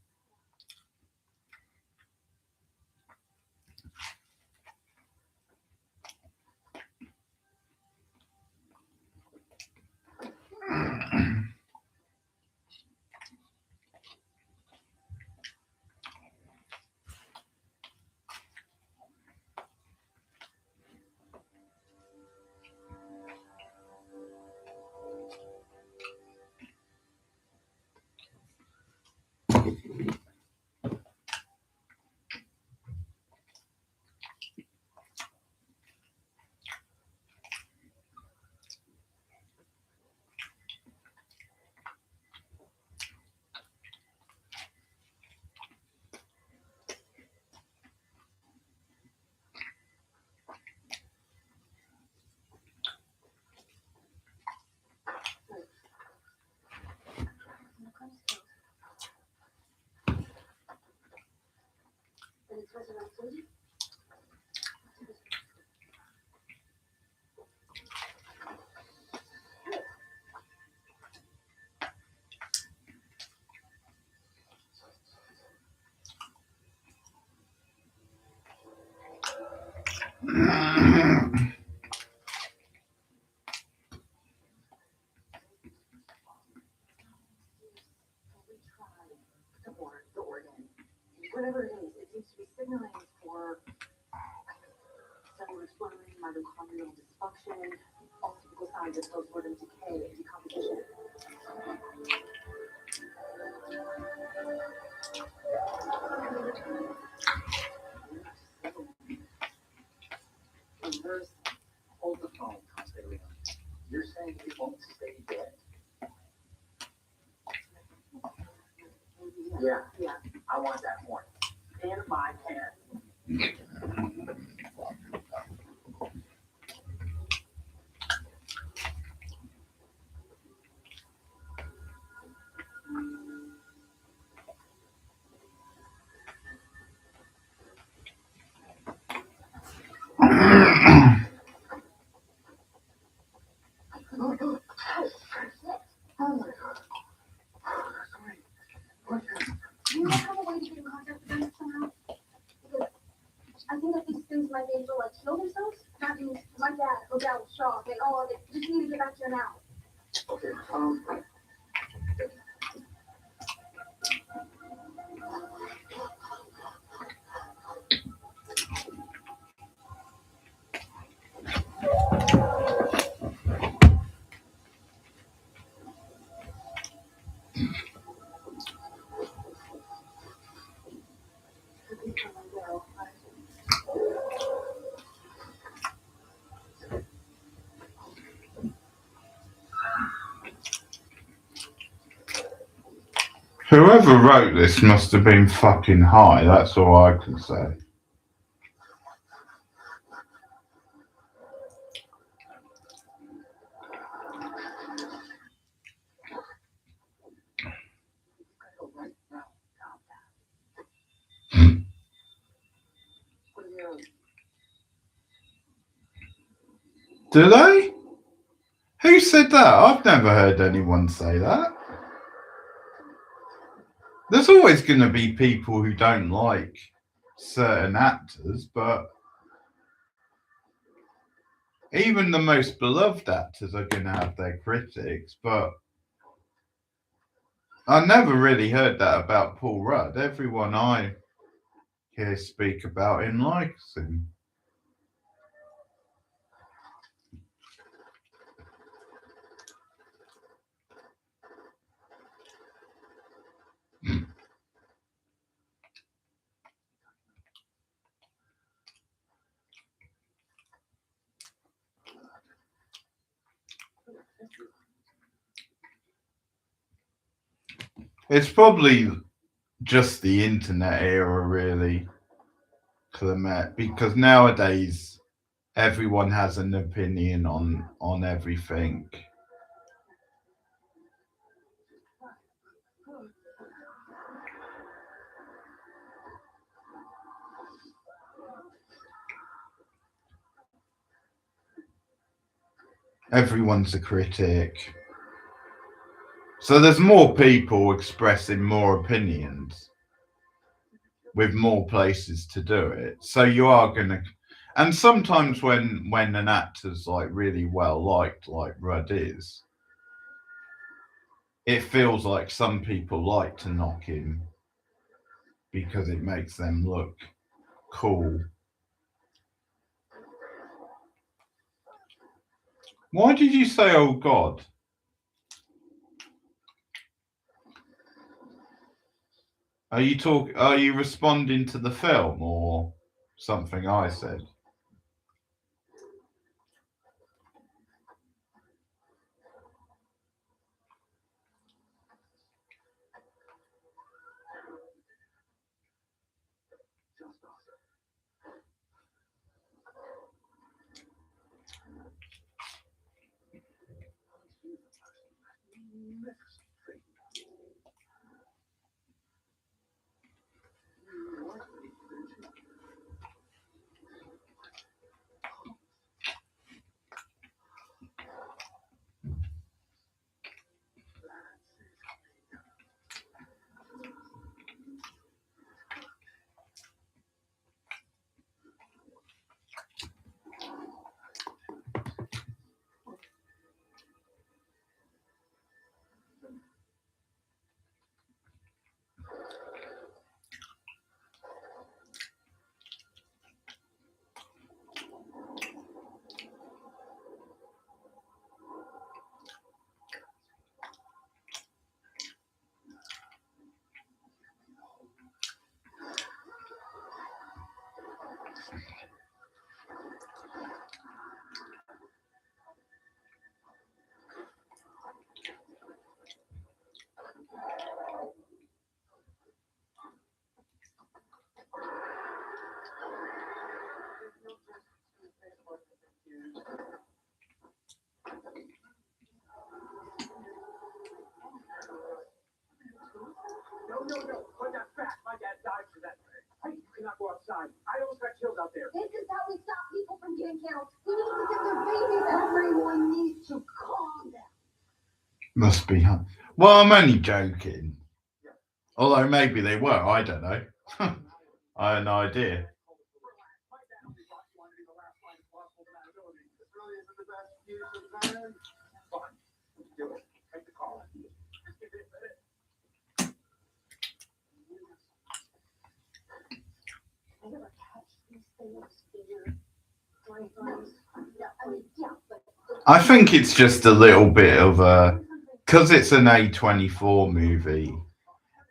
Whatever it is, it seems to be signaling for cellular slowing, mitochondrial dysfunction, all typical signs of postmortem decay and decomposition.
The nurse, hold the phone, constantly. You're saying he won't stay dead? Yeah. I want that horn in my hand.
Do you have a way to get in contact with them somehow? Because I think that these things might be able to kill themselves. That means my dad will die with shock and all of it. Just need to get back here now.
Okay,
Whoever wrote this must have been fucking high, that's all I can say. Do they? Who said that? I've never heard anyone say that. There's always going to be people who don't like certain actors, but even the most beloved actors are going to have their critics. But I never really heard that about Paul Rudd. Everyone I hear speak about him likes him. It's probably just the internet era, really, Clement, because nowadays everyone has an opinion on everything. Everyone's a critic. So there's more people expressing more opinions with more places to do it. So you are gonna, and sometimes when an actor's like really well liked, like Rudd is, it feels like some people like to knock him because it makes them look cool. Why did you say, "Oh God"? Are you responding to the film or something I said?
No. Put that back. My dad died for that. Hey, you cannot go outside. I almost got killed out there.
This is how we stop people from getting killed. We need to get their babies. Everyone needs to calm down.
Must be, huh? Well, I'm only joking. Although maybe they were. I don't know. I had no idea.
My dad only thought you wanted to be the last line of possible compatibility. This really isn't the best use of time. Fine. Do it. Take the call.
I never catch these things in your brains. Yeah, I mean, yeah, but
I think it's just a little bit of a, because it's an A24 movie,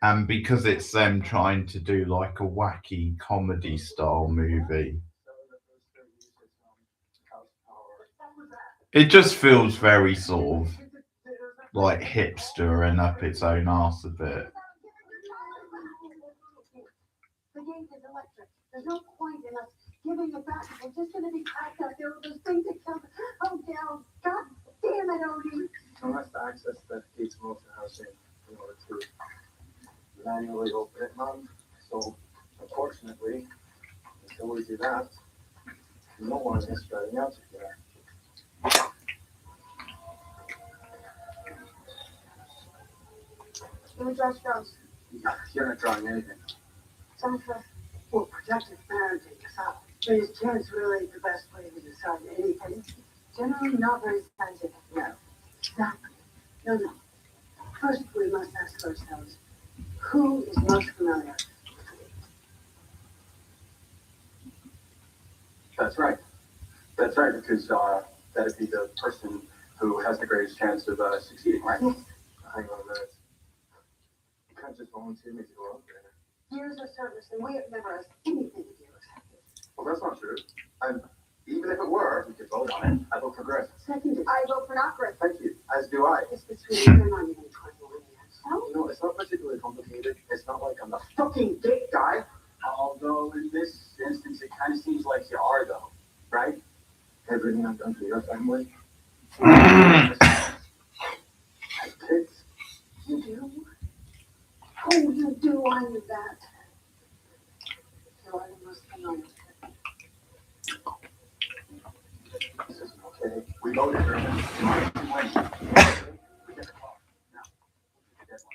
and because it's them trying to do like a wacky comedy style movie, it just feels very sort of like hipster and up its own arse a bit.
the gate is electric. There's no point in us giving it back. We're just going to be packed out there with those things that come. Oh, down. God damn it, Odie.
Someone has to access that gate's motion housing in order to manually open it, Mom. So, unfortunately, until we do that, no one is starting out to get.
Give me Josh Jones.
You're not drawing anything.
Jennifer.
Well, protective parenting is chance really the best way to decide anything. Generally not very scientific.
Yeah.
Exactly. No. First, we must ask ourselves, who is most familiar?
That's right. That's right, because that'd be the person who has the greatest chance of succeeding, right?
Yes.
Hang on a minute. You can't just volunteer me to go out there.
Years of service, and we have never asked anything to do with that.
Well, that's not true. And even if it were, we could vote on it. I vote for Griff.
Second,
I vote for not Griff.
Thank you. As do I.
it's between you're not even 21 yet.
You know, it's not particularly complicated. It's not like I'm the fucking gate guy. Although in this instance, it kind of seems like you are, though. Right? Everything I've done for your family. I kids.
You do? Oh, you do, I knew that. You are the most familiar.
This isn't okay. We We loaded her. We get the car. Now, we'll get that one out.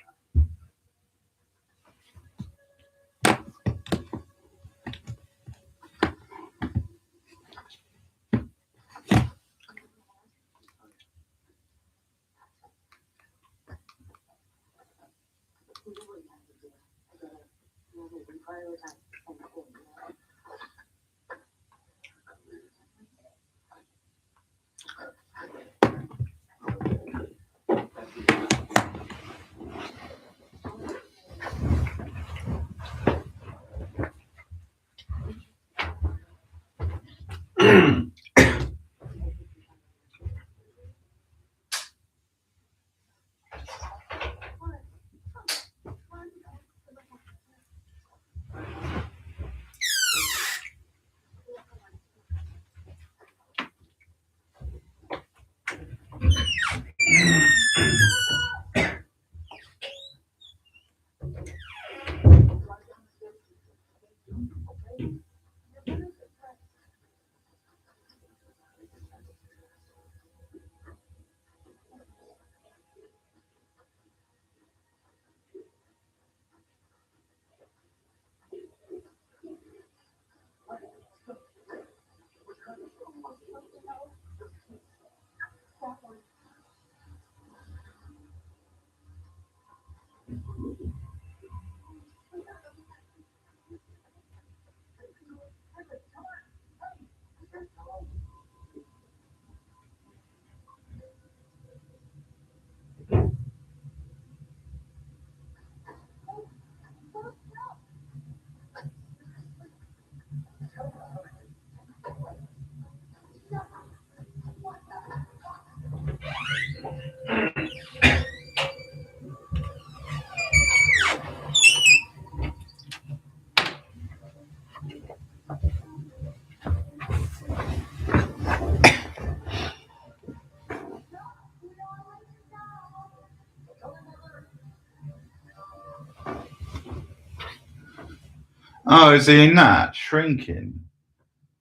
Oh, is he in that? Shrinking?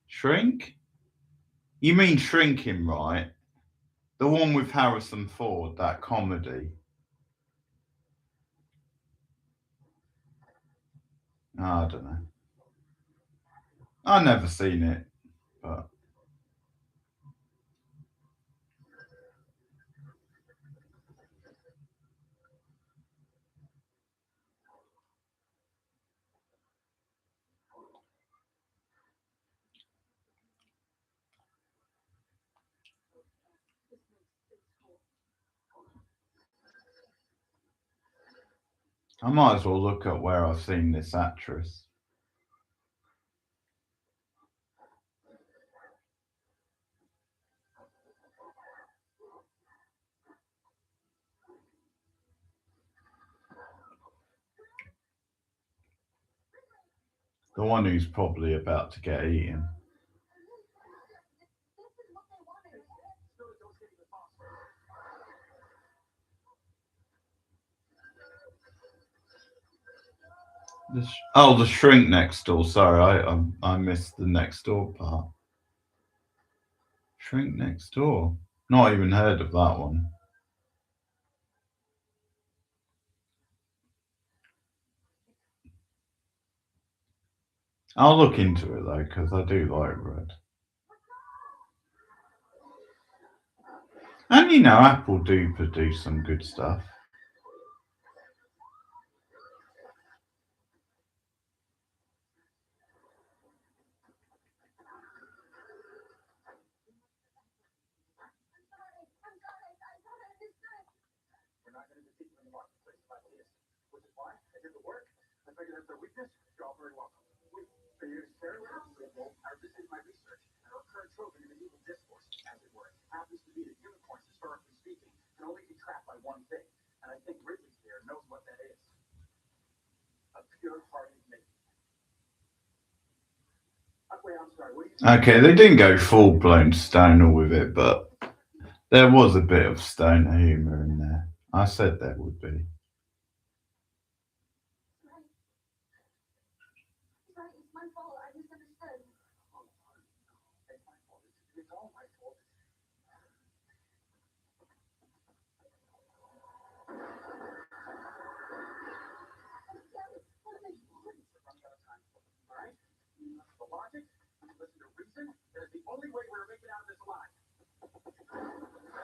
Shrink? You mean Shrinking, right? The one with Harrison Ford, that comedy. Oh, I don't know. I've never seen it, but I might as well look up where I've seen this actress. The one who's probably about to get eaten. Oh, the Shrink Next Door. Sorry, I missed the Next Door part. Shrink Next Door. Not even heard of that one. I'll look into it though, because I do like red. And you know, Apple do produce some good stuff.
We're not going to defeat them in the marketplace like this, which is why I did the work. I figured out their weakness. You're all very welcome. Wait, so you're sharing with us? This is my research. Our current trope in the medieval discourse, as it were, happens to be that unicorns, historically speaking, can only be trapped by one thing. And I think Ridley here knows what that is. A pure-hearted maiden. Wait, I'm sorry. What do you
Okay, they didn't go full blown stoner with it, but there was a bit of stoner humour in there. I said there would be.
Sorry, it's my fault. I misunderstood.
It's my fault. It's all my fault. logic, when you listen to reason, that is the only way we're making out of this alive.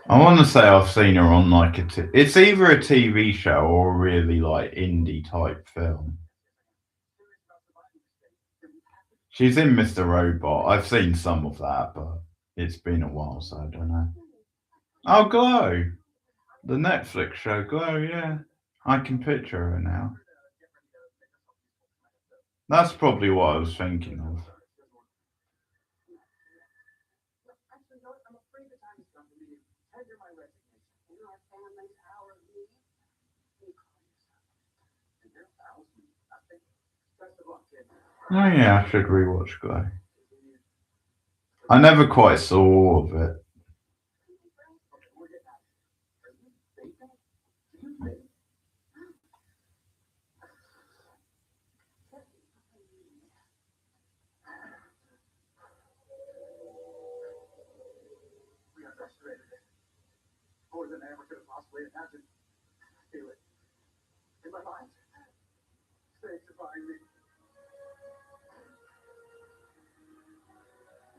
I want to say I've seen her on like it's either a TV show or a really like indie type film. She's in Mr. Robot. I've seen some of that, but it's been a while, so I don't know. Oh, Glow, the Netflix show Glow. Yeah, I can picture her now. That's probably what I was thinking of.
Actually, no, I'm afraid the time has come for me to tender my resignation.
You are family's our need. You call yourself.
And your pals, nothing. Best of luck, kid.
Oh yeah, I should rewatch Glow. I never quite saw all of it.
We're getting out of here. Are you vaping? Do you vape? We underestimated it. More than I ever could have possibly imagined. Feel it. In my mind. Sanctifying me.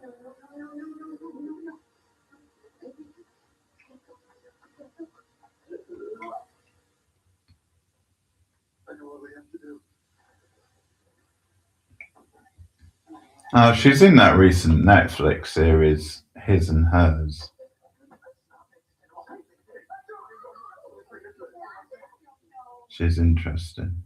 No. I know what we have to do.
She's in that recent Netflix series, His and Hers. She's interesting.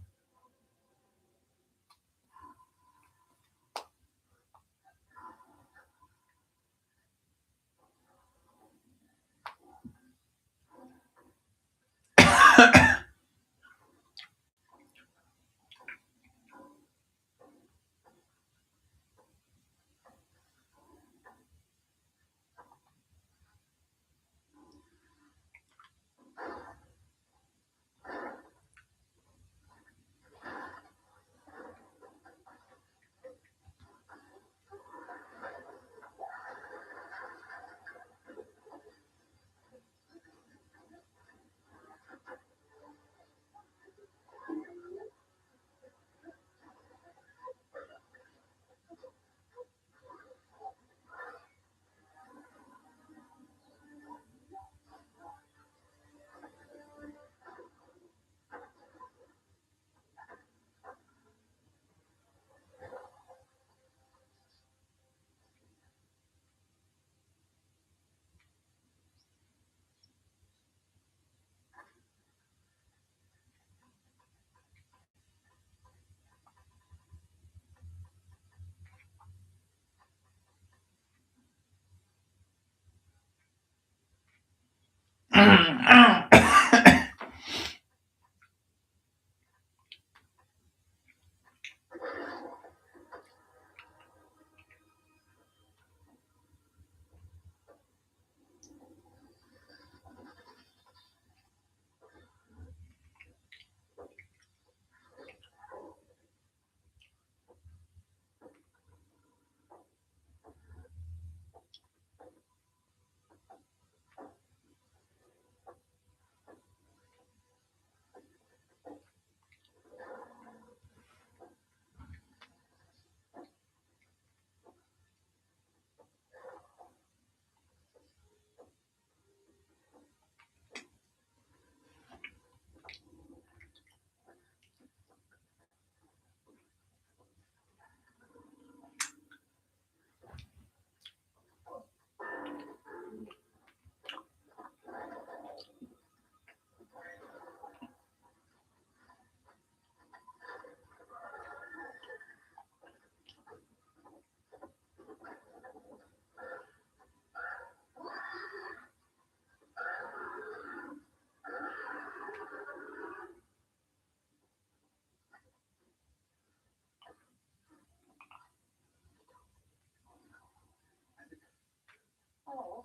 Oh.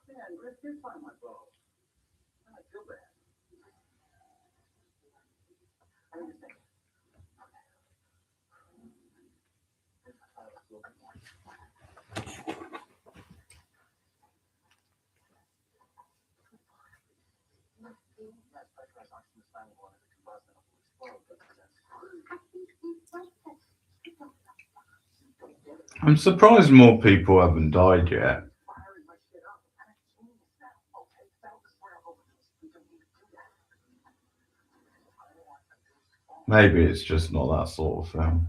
Man, Griff did find my bow. I feel bad. I understand. That's pressurized oxygen is flammable and if it combusts, then it will explode. But that's...
I'm surprised more people haven't died yet.
firing my shit up. I'm a genius now. Okay, that was what I've overdosed. We don't need to do that. I don't want to do all
Maybe it's just not that sort of film.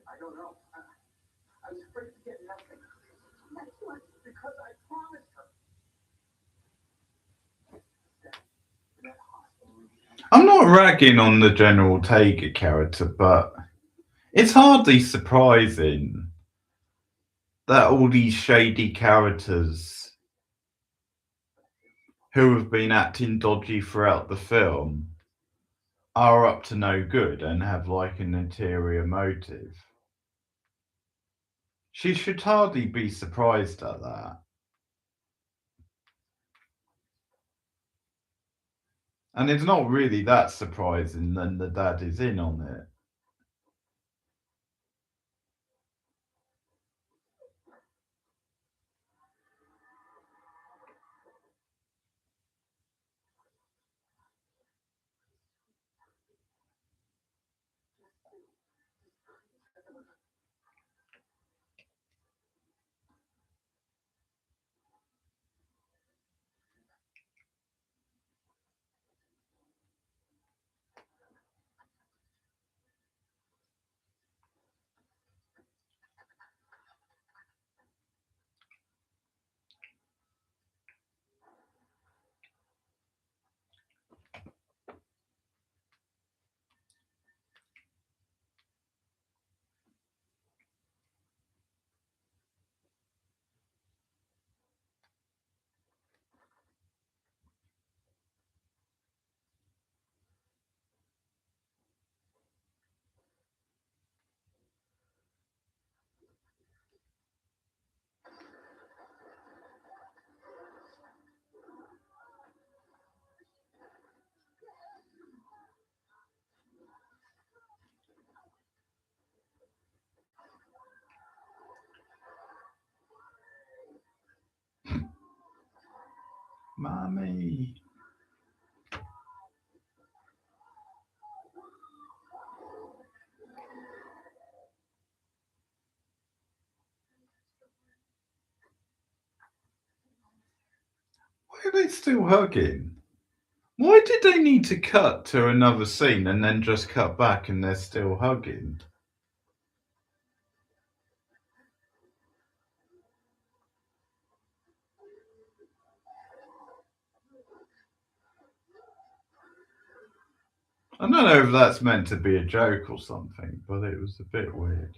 I don't know. I was afraid to get nothing. Because I promised her. That hospital.
I'm not ragging on the General Tager character, but it's hardly surprising that all these shady characters who have been acting dodgy throughout the film are up to no good and have like an ulterior motive. She should hardly be surprised at that. And it's not really that surprising that the dad is in on it. Mommy. Why are they still hugging? Why did they need to cut to another scene and then just cut back and they're still hugging? I don't know if that's meant to be a joke or something, but it was a bit weird.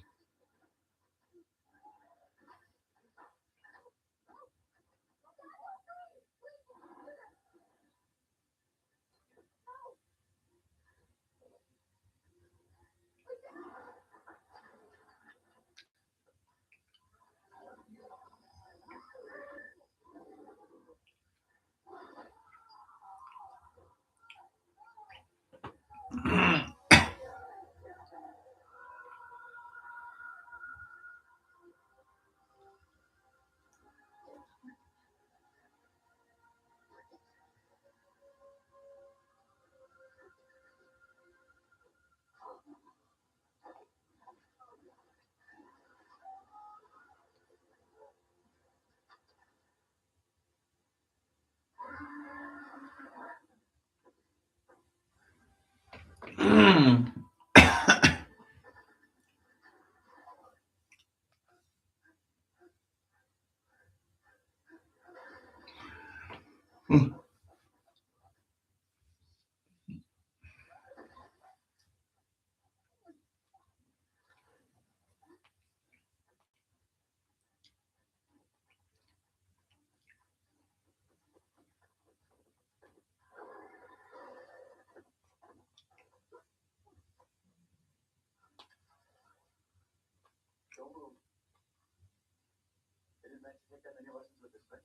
meant to take that many lessons with this thing.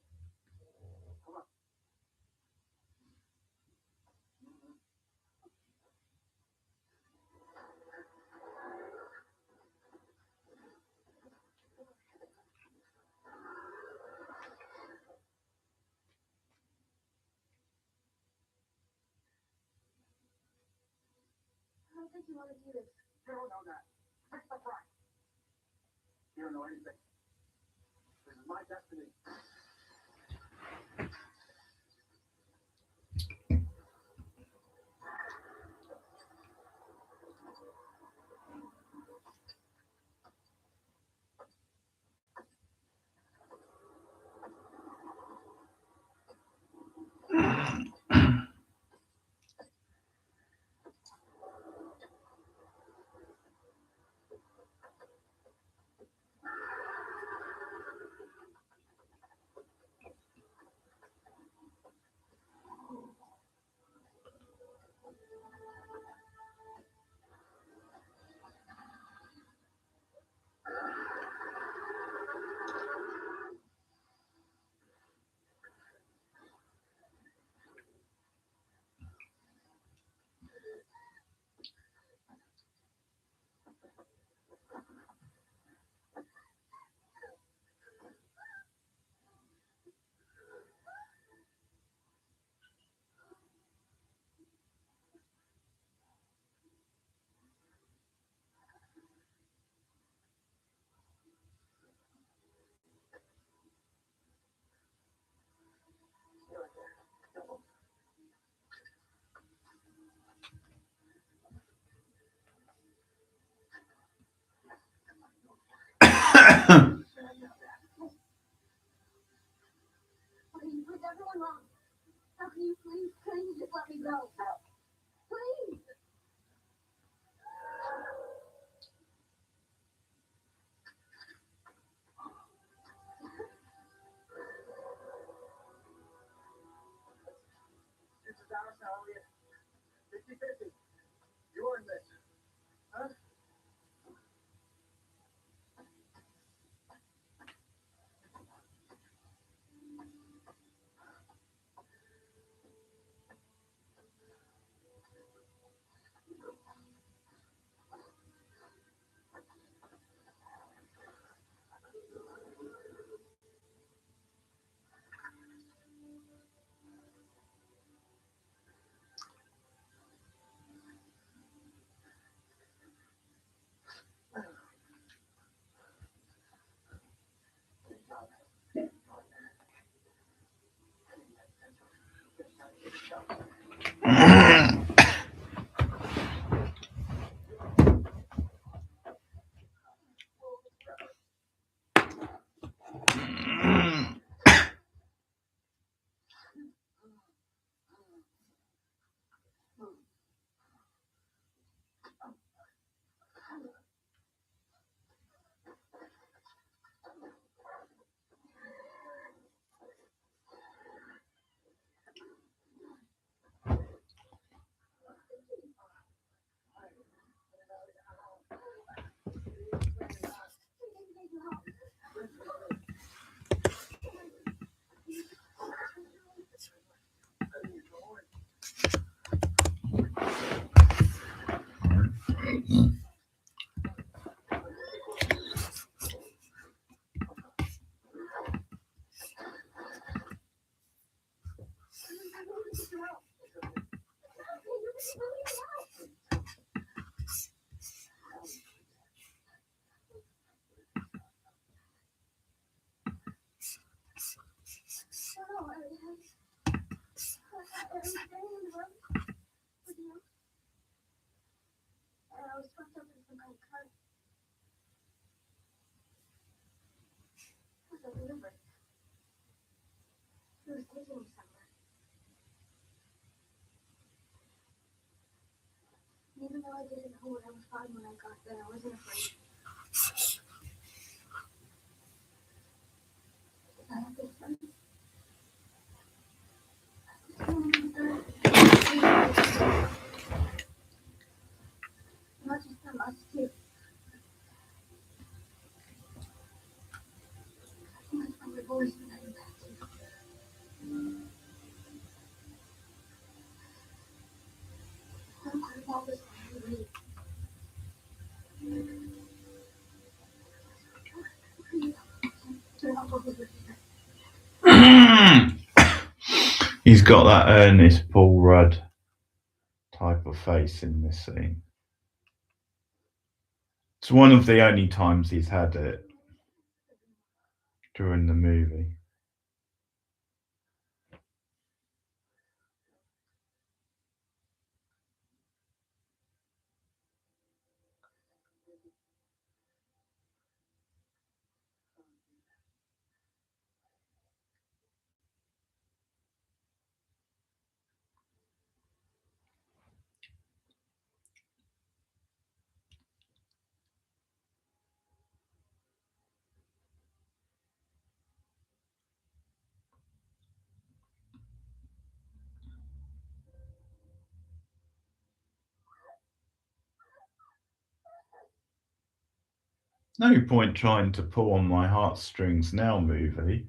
Come on. Mm-hmm.
I don't think you want to do this.
You don't know that. Fix the price. You don't know anything. This is my destiny.
Okay, you proved everyone wrong. How can you please just let me go? Please!
It's a dollar salary. 50-50. You earned this. Huh?
I was fucked up in some kind of car. It was a delivery. He was taking me somewhere. Even though I didn't know what I was fine when I got there, I wasn't afraid. I have this friend. Not just them, us too. I think that's why we're
voice that impacted. How could all this be?
He's got that earnest Paul Rudd type of face in this scene. It's one of the only times he's had it during the movie. No point trying to pull on my heartstrings now, movie.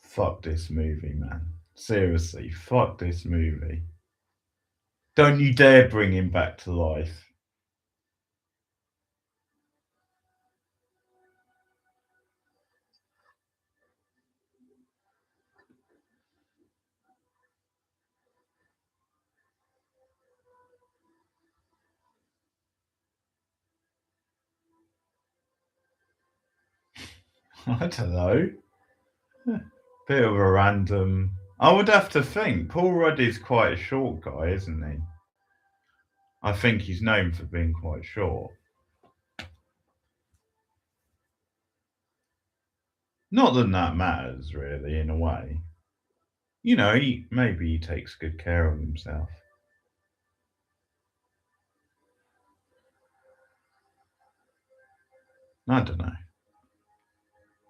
Fuck this movie, man. Seriously, fuck this movie. Don't you dare bring him back to life. I don't know. Bit of a random. I would have to think. Paul Rudd is quite a short guy, isn't he? I think he's known for being quite short. Not that matters, really, in a way. You know, maybe he takes good care of himself. I don't know.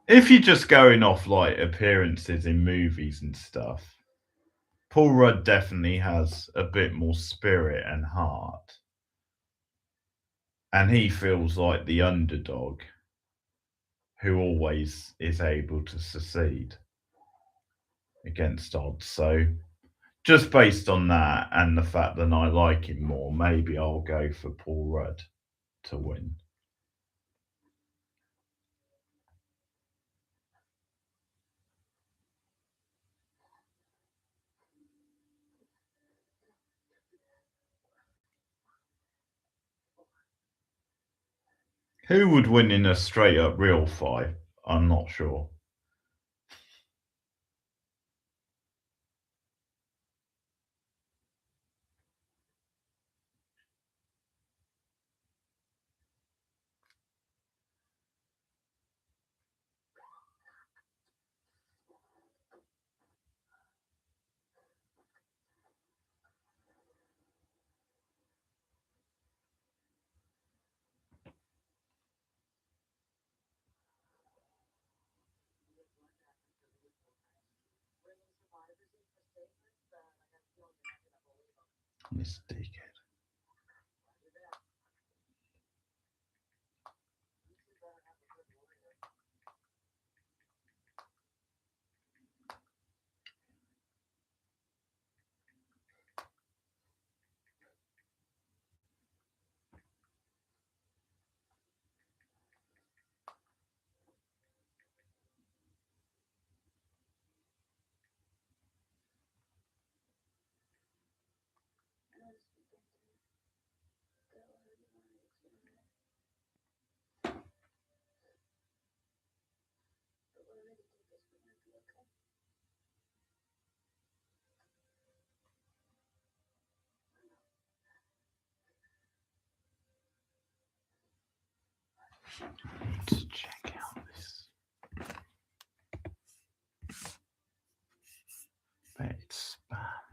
If you're just going off like appearances in movies and stuff, Paul Rudd definitely has a bit more spirit and heart. And he feels like the underdog who always is able to succeed against odds. So, just based on that and the fact that I like him more, maybe I'll go for Paul Rudd to win. Who would win in a straight up real fight? I'm not sure. This dickhead. Let's check out this. Bet it's spam.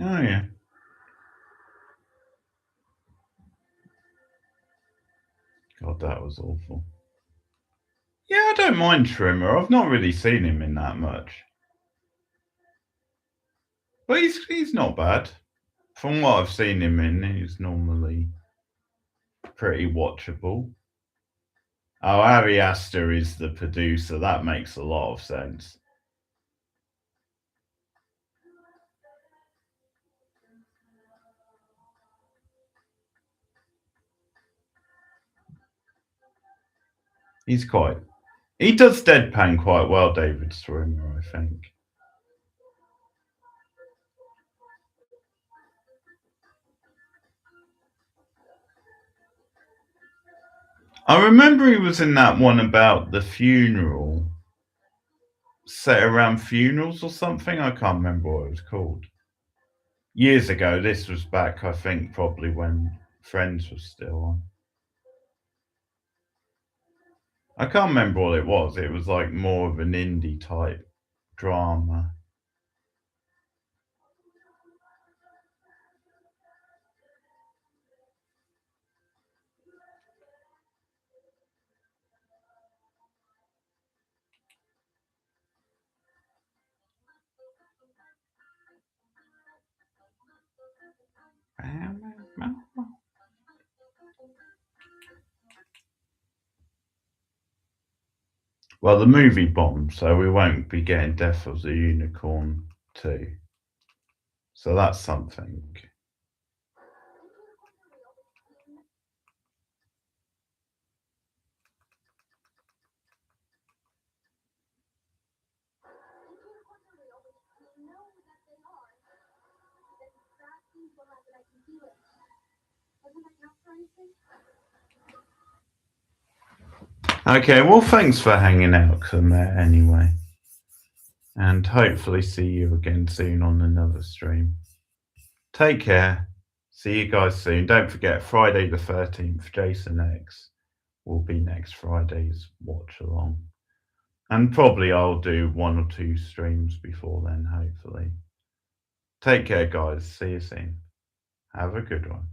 Oh yeah. God, that was awful. Yeah, I don't mind Trimmer. I've not really seen him in that much. But he's not bad. From what I've seen him in, he's normally pretty watchable. Oh, Ari Aster is the producer. That makes a lot of sense. He does deadpan quite well, David Swimmer, I think. I remember he was in that one about the funeral, set around funerals or something. I can't remember what it was called. Years ago. This was back, I think, probably when Friends was still on. I can't remember what it was. It was like more of an indie type drama. Well, the movie bombed, so we won't be getting Death of the Unicorn 2. So that's something. Okay, well, thanks for hanging out, Claire, anyway. And hopefully see you again soon on another stream. Take care. See you guys soon. Don't forget, Friday the 13th, Jason X will be next Friday's watch along. And probably I'll do 1 or 2 streams before then, hopefully. Take care, guys. See you soon. Have a good one.